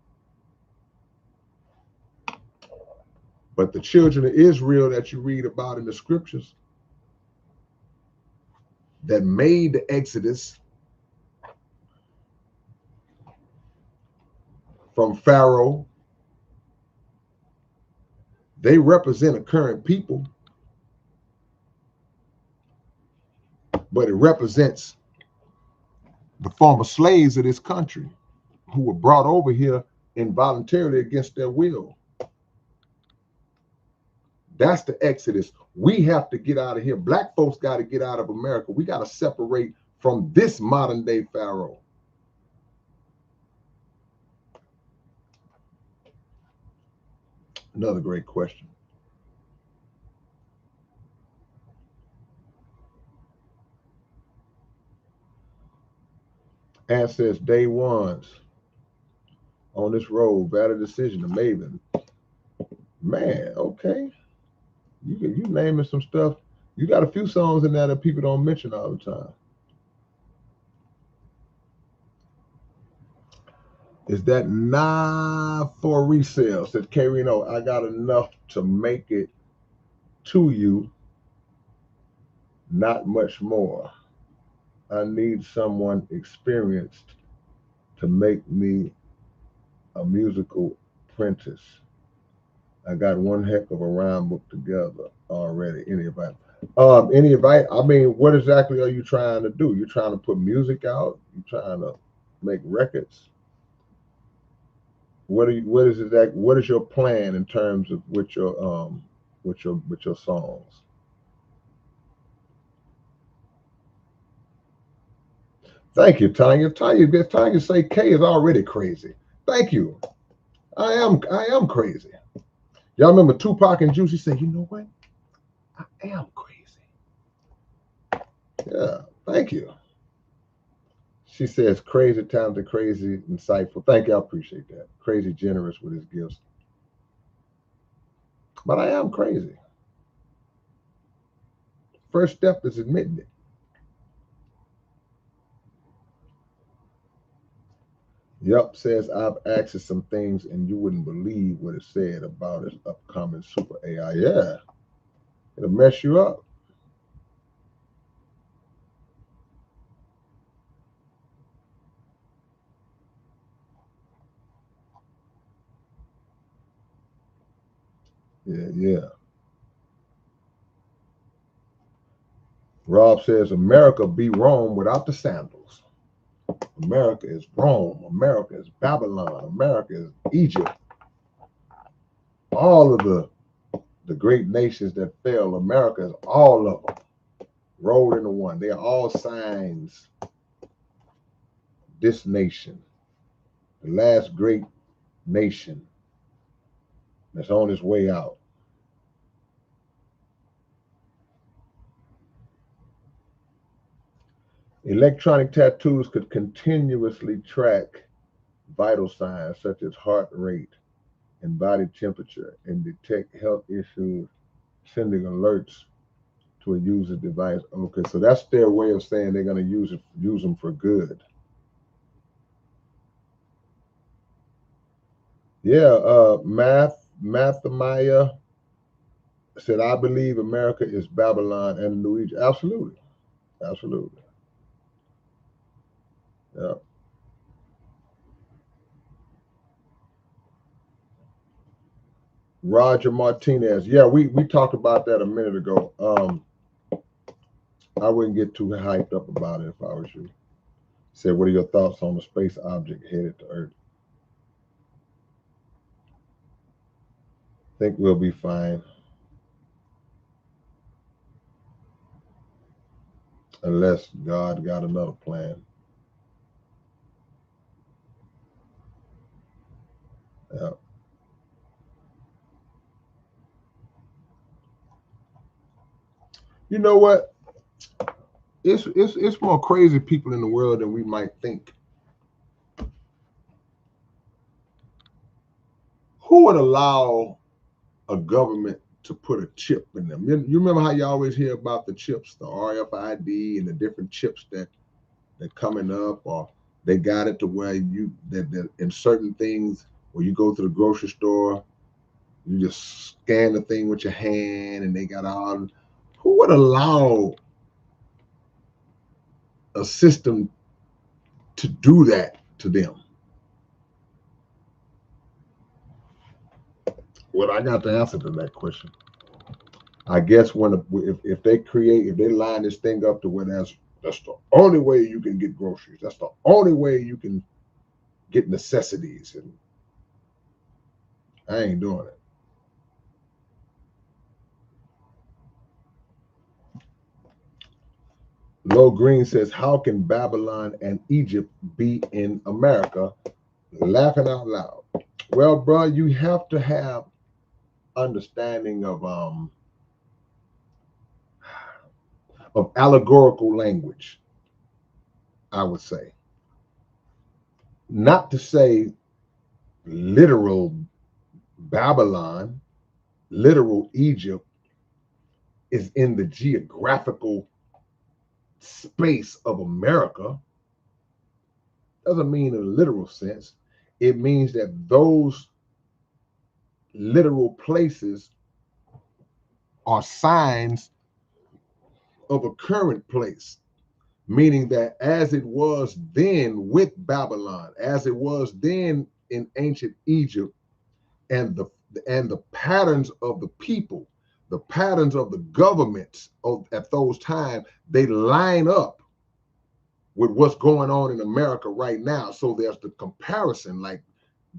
A: But the children of Israel that you read about in the scriptures that made the Exodus from Pharaoh, they represent a current people, but it represents the former slaves of this country who were brought over here involuntarily against their will. That's the Exodus. We have to get out of here. Black folks got to get out of America. We got to separate from this modern day Pharaoh? Another great question. And says day ones on this road, valid decision, the Maven. Man, okay. You naming some stuff. You got a few songs in there that people don't mention all the time. Is that not for resale? Said K-Rino, I got enough to make it to you, not much more. I need someone experienced to make me a musical apprentice. I got one heck of a rhyme book together already. Any advice? Any advice? I mean, what exactly are you trying to do? You're trying to put music out? You trying to make records? What is it that what is your plan in terms of with your songs? Thank you, Tanya. Tanya say K is already crazy. Thank you. I am crazy. Y'all remember Tupac and Juicy said, you know what? I am crazy. Yeah, thank you. She says crazy, talented, crazy, insightful. Thank you, I appreciate that. Crazy generous with his gifts. But I am crazy. First step is admitting it. Yup, says I've asked it some things and you wouldn't believe what it said about its upcoming super AI. Yeah, it'll mess you up. Yeah, yeah. Rob says America be Rome without the sandals. America is Rome. America is Babylon. America is Egypt. All of the great nations that fell, America is all of them rolled into one. They are all signs. This nation, the last great nation that's on its way out. Electronic tattoos could continuously track vital signs such as heart rate and body temperature and detect health issues, sending alerts to a user device. Okay, so that's their way of saying they're going to use them for good. Yeah, Mathemaya said, I believe America is Babylon and New Egypt. Absolutely. Absolutely. Yeah. Roger Martinez. Yeah, we talked about that a minute ago. I wouldn't get too hyped up about it if I was you. Said, what are your thoughts on the space object headed to Earth? Think we'll be fine unless God got another plan. Yeah. You know what? It's more crazy people in the world than we might think. Who would allow a government to put a chip in them? You remember how you always hear about the chips, the RFID, and the different chips that coming up, or they got it to where that in certain things where you go to the grocery store, you just scan the thing with your hand, and they got all. Who would allow a system to do that to them? Well, I got the answer to that question. I guess if they line this thing up to where that's the only way you can get groceries. That's the only way you can get necessities, and I ain't doing it. Low Green says, how can Babylon and Egypt be in America? Laughing out loud. Well, bro, you have to have understanding of allegorical language, I would say. Not to say literal Babylon, literal Egypt is in the geographical space of America. Doesn't mean in a literal sense. It means that those literal places are signs of a current place, meaning that as it was then with Babylon, as it was then in ancient Egypt, and the patterns of the people, the patterns of the governments at those times, they line up with what's going on in America right now. So there's the comparison, like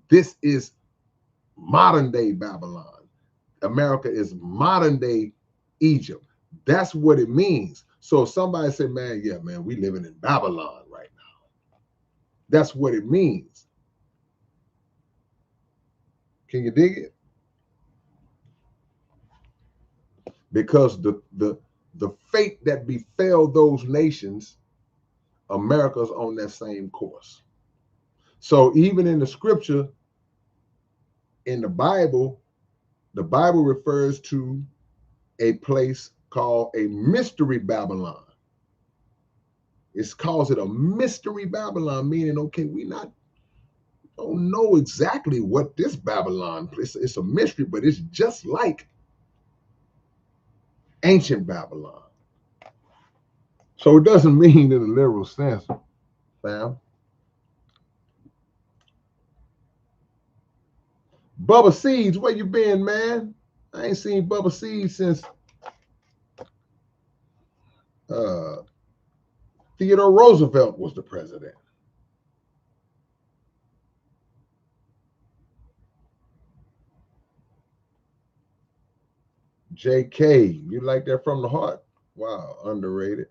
A: this is modern day Babylon. America is modern day Egypt. That's what it means. So if somebody say, man, yeah, man, we living in Babylon right now. That's what it means. Can you dig it? Because the fate that befell those nations, America's on that same course. So even in the scripture, in the Bible refers to a place called a mystery Babylon. It calls it a mystery Babylon, meaning, okay, we don't know exactly what this Babylon, it's a mystery, but it's just like ancient Babylon. So it doesn't mean in a literal sense, fam. Bubba Seeds, where you been, man? I ain't seen Bubba Seeds since uh, Theodore Roosevelt was the president. JK, you like that from the heart? Wow, underrated.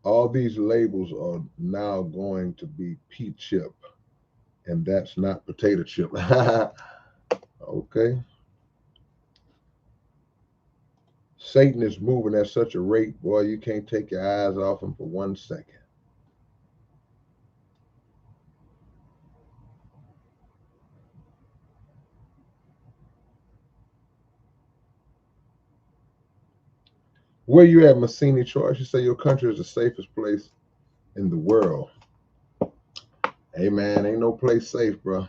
A: All these labels are now going to be pea chip, and that's not potato chip. Okay. Satan is moving at such a rate, boy, you can't take your eyes off him for 1 second. Where you at, Massini Choice? You say your country is the safest place in the world. Hey, man, ain't no place safe, bro.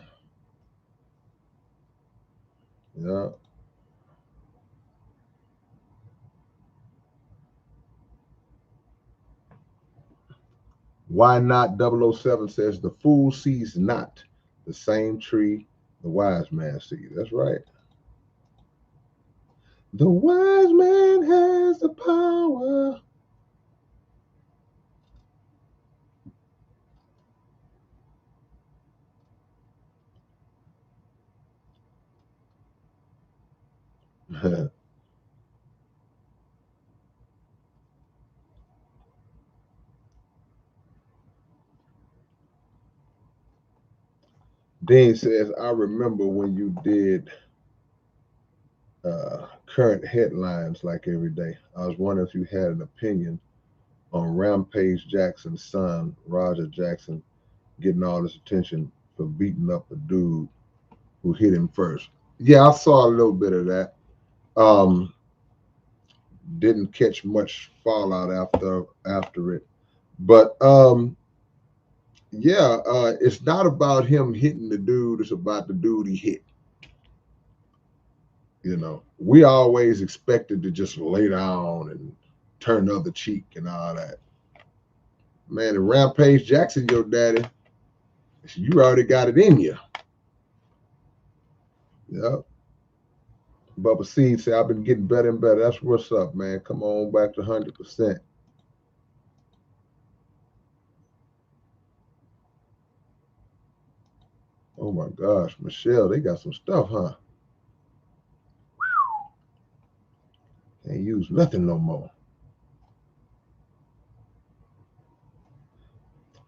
A: Yeah. Why not? 007 says, the fool sees not the same tree the wise man sees. That's right. The wise man has the power. Dean says, I remember when you did current headlines like every day. I was wondering if you had an opinion on Rampage Jackson's son, Roger Jackson, getting all this attention for beating up a dude who hit him first. Yeah, I saw a little bit of that. Didn't catch much fallout after it. But yeah, it's not about him hitting the dude, it's about the dude he hit. You know, we always expected to just lay down and turn the other cheek and all that. Man, and Rampage Jackson, your daddy, you already got it in you. Yep. Bubba Seed said, I've been getting better and better. That's what's up, man. Come on back to 100%. Oh my gosh, Michelle, they got some stuff, huh? Can't use nothing no more.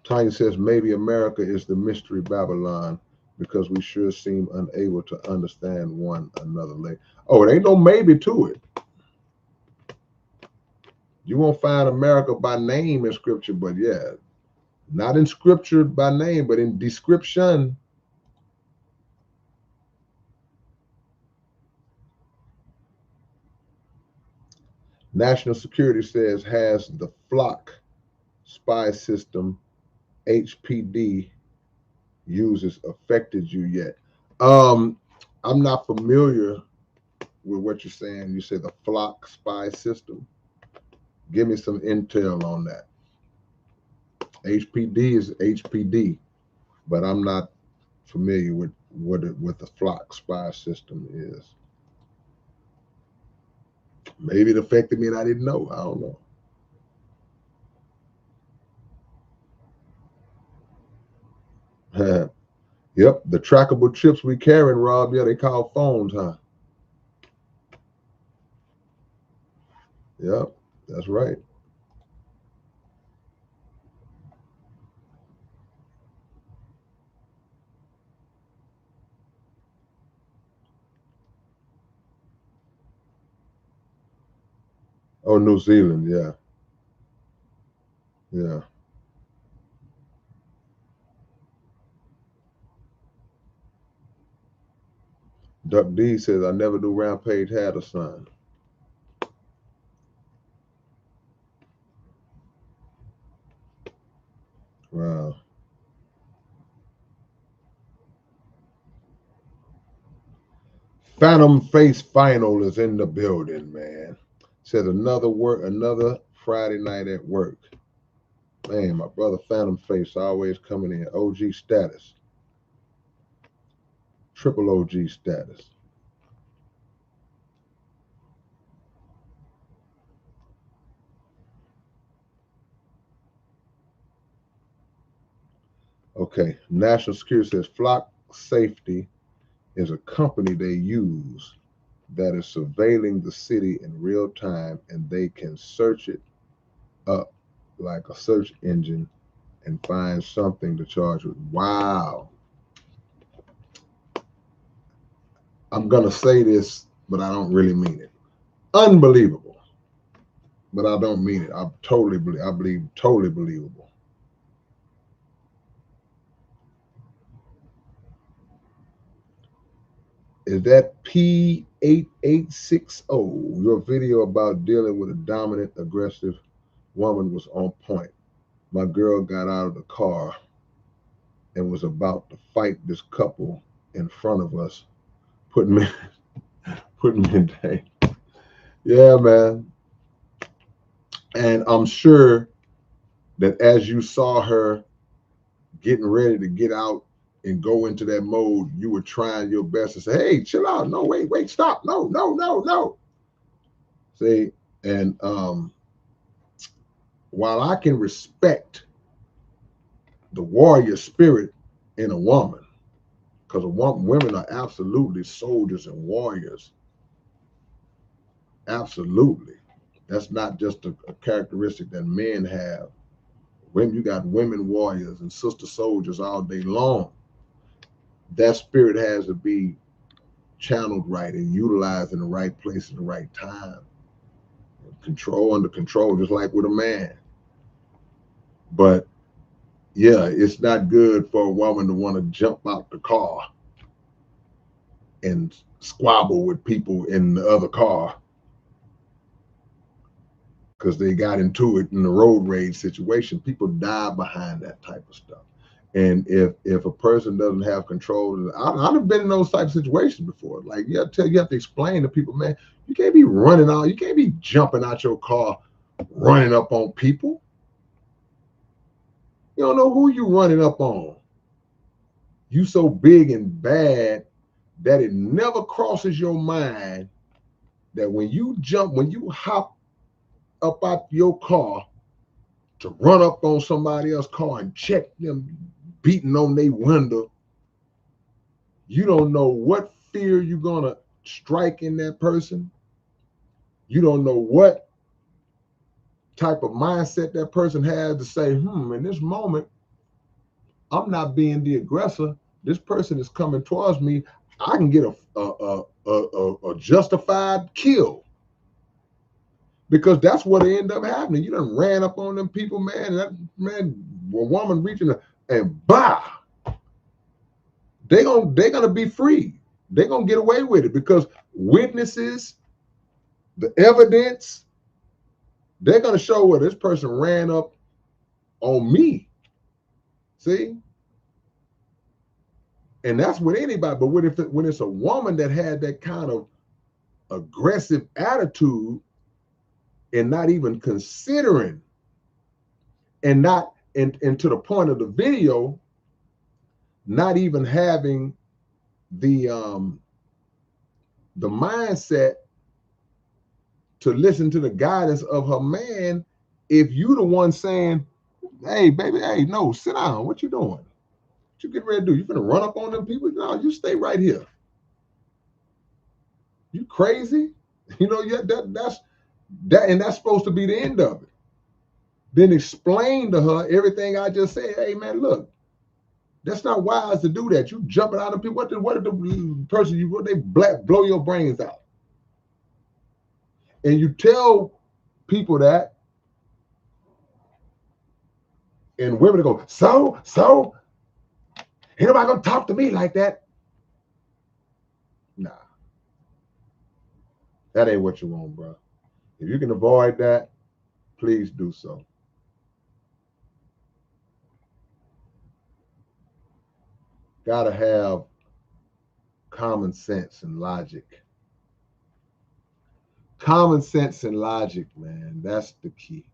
A: Tanya says maybe America is the mystery Babylon because we sure seem unable to understand one another. Oh, it ain't no maybe to it. You won't find America by name in scripture, but yeah, not in scripture by name, but in description. National Security says, has the flock spy system HPD uses affected you yet? I'm not familiar with what you're saying. You say the flock spy system. Give me some intel on that. HPD is HPD, but I'm not familiar with what the flock spy system is. Maybe it affected me and I didn't know. I don't know. Yep, the trackable chips we carrying, Rob. Yeah, they call phones, huh? Yep, that's right. Oh, New Zealand. Yeah, yeah. Duck D says, I never knew Rampage had a son. Wow. Phantom Face Final is in the building, man. Said another Friday night at work. Man, my brother Phantom Face always coming in. OG status. Triple OG status. Okay. National Security says Flock Safety is a company they use that is surveilling the city in real time, and they can search it up like a search engine and find something to charge with. Wow. I'm gonna say this, but I don't really mean it. Unbelievable, but I don't mean it. I believe totally believable. Is that P8860? Your video about dealing with a dominant, aggressive woman was on point. My girl got out of the car and was about to fight this couple in front of us, putting me putting me in danger. Yeah, man. And I'm sure that as you saw her getting ready to get out and go into that mode, you were trying your best to say, hey, chill out. No, wait, stop. No, no, no, no. See, and while I can respect the warrior spirit in a woman, because women are absolutely soldiers and warriors. Absolutely. That's not just a characteristic that men have. When you got women warriors and sister soldiers all day long, that spirit has to be channeled right and utilized in the right place at the right time. Control under control, just like with a man. But yeah, it's not good for a woman to want to jump out the car and squabble with people in the other car because they got into it in the road rage situation. People die behind that type of stuff. And if a person doesn't have control, I've been in those type of situations before. Like you have to explain to people, man, you can't be running out, you can't be jumping out your car, running up on people. You don't know who you running up on. You so big and bad that it never crosses your mind that when you hop up out your car to run up on somebody else's car and check them beating on their window You don't know what fear you're gonna strike in that person. You don't know what type of mindset that person has to say, in this moment, I'm not being the aggressor. This person is coming towards me. I can get a justified kill, because that's what end up happening. You done ran up on them people, man. And that man, a woman reaching, and bah, they're gonna be free. They're gonna get away with it because witnesses, the evidence, they're gonna show where this person ran up on me. See, and that's with anybody. But when it's a woman that had that kind of aggressive attitude and not even considering, and not and to the point of the video, not even having the mindset to listen to the guidance of her man. If you the one saying, hey baby, hey, no, sit down, what you doing, what you getting ready to do, you gonna run up on them people? No, you stay right here, you crazy. Yeah, and that's supposed to be the end of it. Then explain to her everything I just said. Hey man, look, that's not wise to do that. You jumping out of people. What did the person you they blow your brains out? And you tell people that, and women go, so ain't nobody gonna talk to me like that. Nah, that ain't what you want, bro. If you can avoid that, please do so. Gotta have common sense and logic. Common sense and logic, man. That's the key.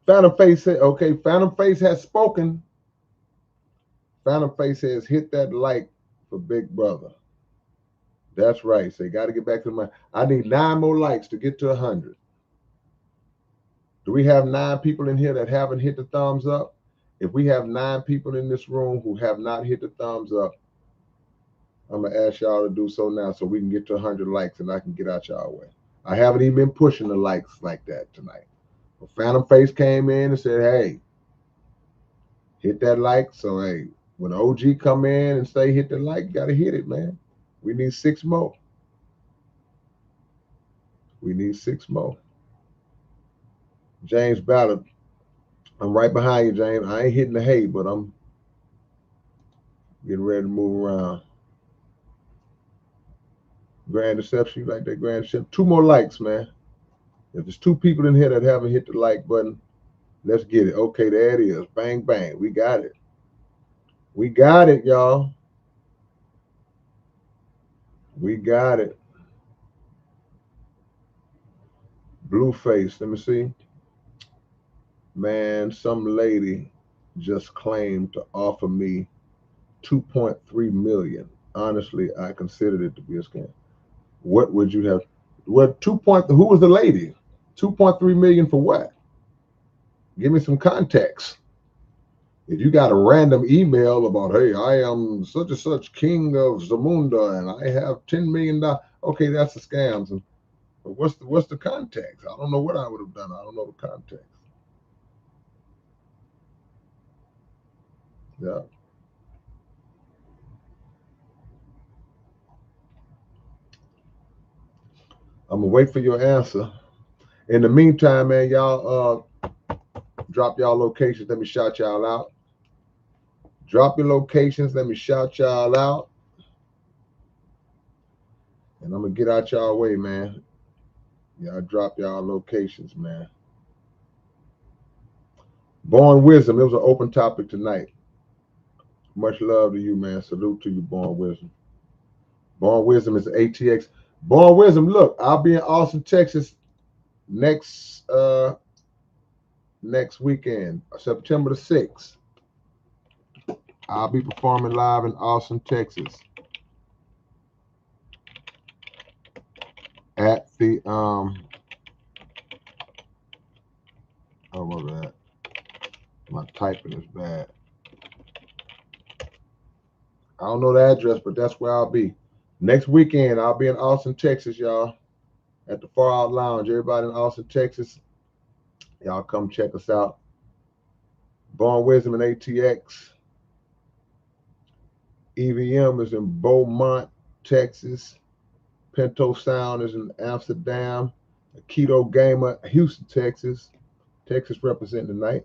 A: Phantom Face said, okay, Phantom Face has spoken. Phantom Face says, hit that like for Big Brother. That's right. So you got to get back to my. I need 9 more likes to get to 100. Do we have 9 people in here that haven't hit the thumbs up? If we have 9 people in this room who have not hit the thumbs up, I'm going to ask y'all to do so now so we can get to 100 likes and I can get out y'all way. I haven't even been pushing the likes like that tonight. But Phantom Face came in and said, hey, hit that like. So, hey, when OG come in and say hit the like, you got to hit it, man. We need 6 more. We need 6 more. James Ballard, I'm right behind you, James. I ain't hitting the hay, but I'm getting ready to move around. Grand Deception, you like that Grand Deception? 2 more likes, man. If there's 2 people in here that haven't hit the like button, let's get it. Okay, there it is. Bang, bang. We got it. We got it, y'all. We got it. Blueface, let me see. Man, some lady just claimed to offer me 2.3 million. Honestly, I considered it to be a scam. What would you have? What who was the lady? 2.3 million for what? Give me some context. If you got a random email about, hey, I am such and such king of Zamunda and I have $10 million, okay, that's a scam. But what's the context? I don't know what I would have done. I don't know the context. Yeah. I'm gonna wait for your answer. In the meantime, man, y'all drop y'all locations. Let me shout y'all out. Drop your locations. Let me shout y'all out. And I'm gonna get out y'all way, man. Y'all drop y'all locations, man. Born Wisdom. It was an open topic tonight. Much love to you, man. Salute to you, Born Wisdom. Born Wisdom is ATX. Born Wisdom, look, I'll be in Austin, Texas next next weekend, September the 6th. I'll be performing live in Austin, Texas at the oh, what was that? My typing is bad. I don't know the address, but that's where I'll be. Next weekend, I'll be in Austin, Texas, y'all, at the Far Out Lounge. Everybody in Austin, Texas, y'all come check us out. Born Wisdom and ATX. EVM is in Beaumont, Texas. Pinto Sound is in Amsterdam. Keto Gamer, Houston, Texas. Texas representing tonight.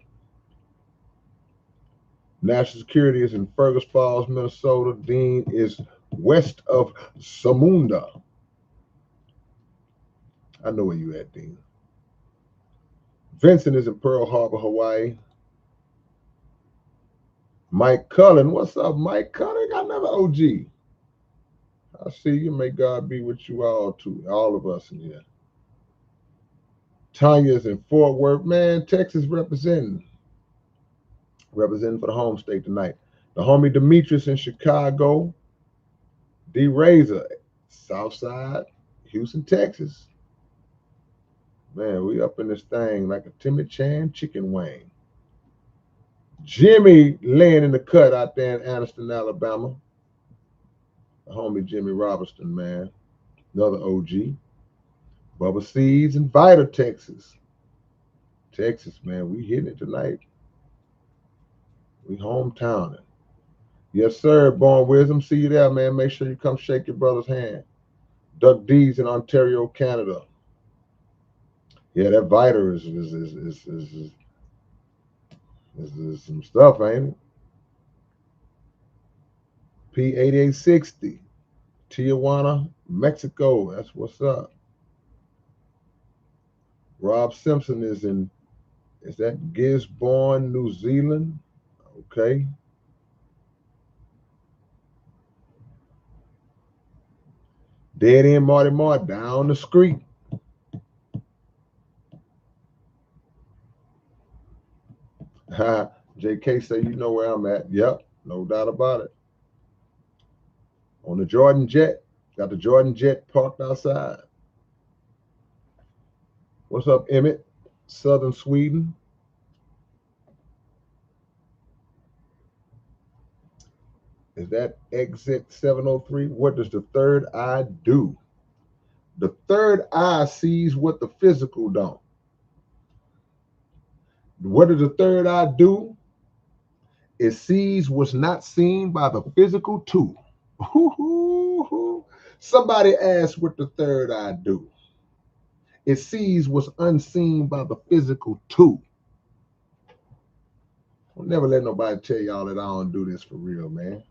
A: National Security is in Fergus Falls, Minnesota. Dean is west of Samunda. I know where you at, Dean. Vincent is in Pearl Harbor, Hawaii. Mike Cullen, what's up, Mike Cullen? Got another OG. I see you. May God be with you all, too. All of us in here. Tanya's in Fort Worth. Man, Texas representing for the home state tonight. The homie Demetrius in Chicago. D Razor, Southside, Houston, Texas. Man, we up in this thing like a Timmy Chan chicken wing. Jimmy laying in the cut out there in Anniston, Alabama. The homie Jimmy Robertson, man. Another OG. Bubba Seeds in Vida, Texas. Texas, man, we hitting it tonight. We hometowning. Yes, sir, Born Wisdom. See you there, man. Make sure you come shake your brother's hand. Duck D's in Ontario, Canada. Yeah, that Vida is some stuff, ain't it? P8860, Tijuana, Mexico. That's what's up. Rob Simpson is that Gisborne, New Zealand? Okay. Dead End Marty Mart down the street. JK say you know where I'm at. Yep, no doubt about it. On the Jordan Jet. Got the Jordan Jet parked outside. What's up, Emmett? Southern Sweden. Is that exit 703? What does the third eye do? The third eye sees what the physical don't. What does the third eye do? It sees what's not seen by the physical too. Somebody asked what the third eye do. It sees what's unseen by the physical too. I'll never let nobody tell y'all that I don't do this for real, man.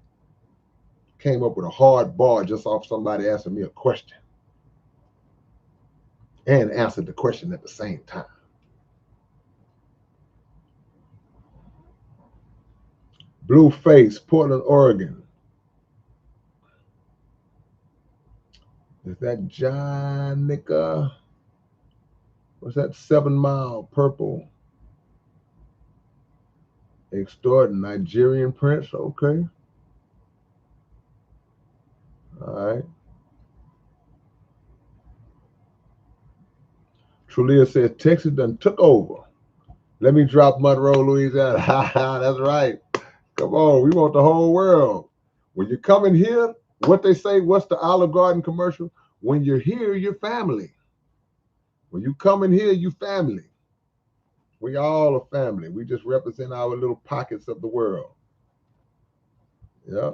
A: Came up with a hard bar just off somebody asking me a question and answered the question at the same time. Blueface, Portland, Oregon. Is that Jonica? What's that? 7 Mile Purple? Extort Nigerian Prince. Okay. All right. Trulia says Texas done took over. Let me drop Monroe, Louisiana. That's right. Come on, we want the whole world. When you come in here, what they say, what's the Olive Garden commercial? When you're here, you're family. When you come in here, you family. We all a family. We just represent our little pockets of the world. Yeah.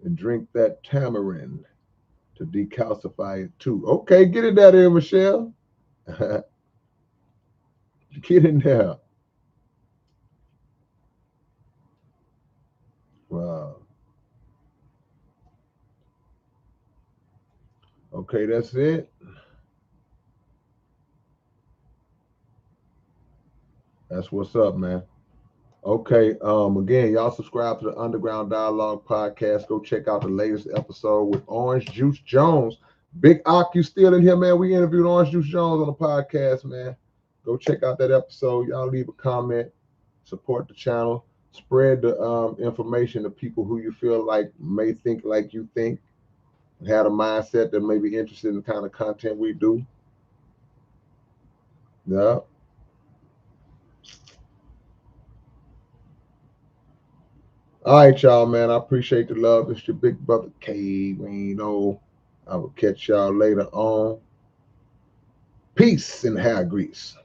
A: And drink that tamarind to decalcify it too. Okay, get in there, Michelle. Get in there. Wow. Okay, that's it. That's what's up, man. Okay. Again, y'all subscribe to the Underground Dialogue podcast. Go check out the latest episode with Orange Juice Jones. Big Ock, you still in here, man? We interviewed Orange Juice Jones on the podcast, man. Go check out that episode. Y'all leave a comment, support the channel, spread the information to people who you feel like may think like you think, had a mindset that may be interested in the kind of content we do. Yeah. All right, y'all, man. I appreciate the love. It's your big brother K-Rino. I will catch y'all later on. Peace and hair grease.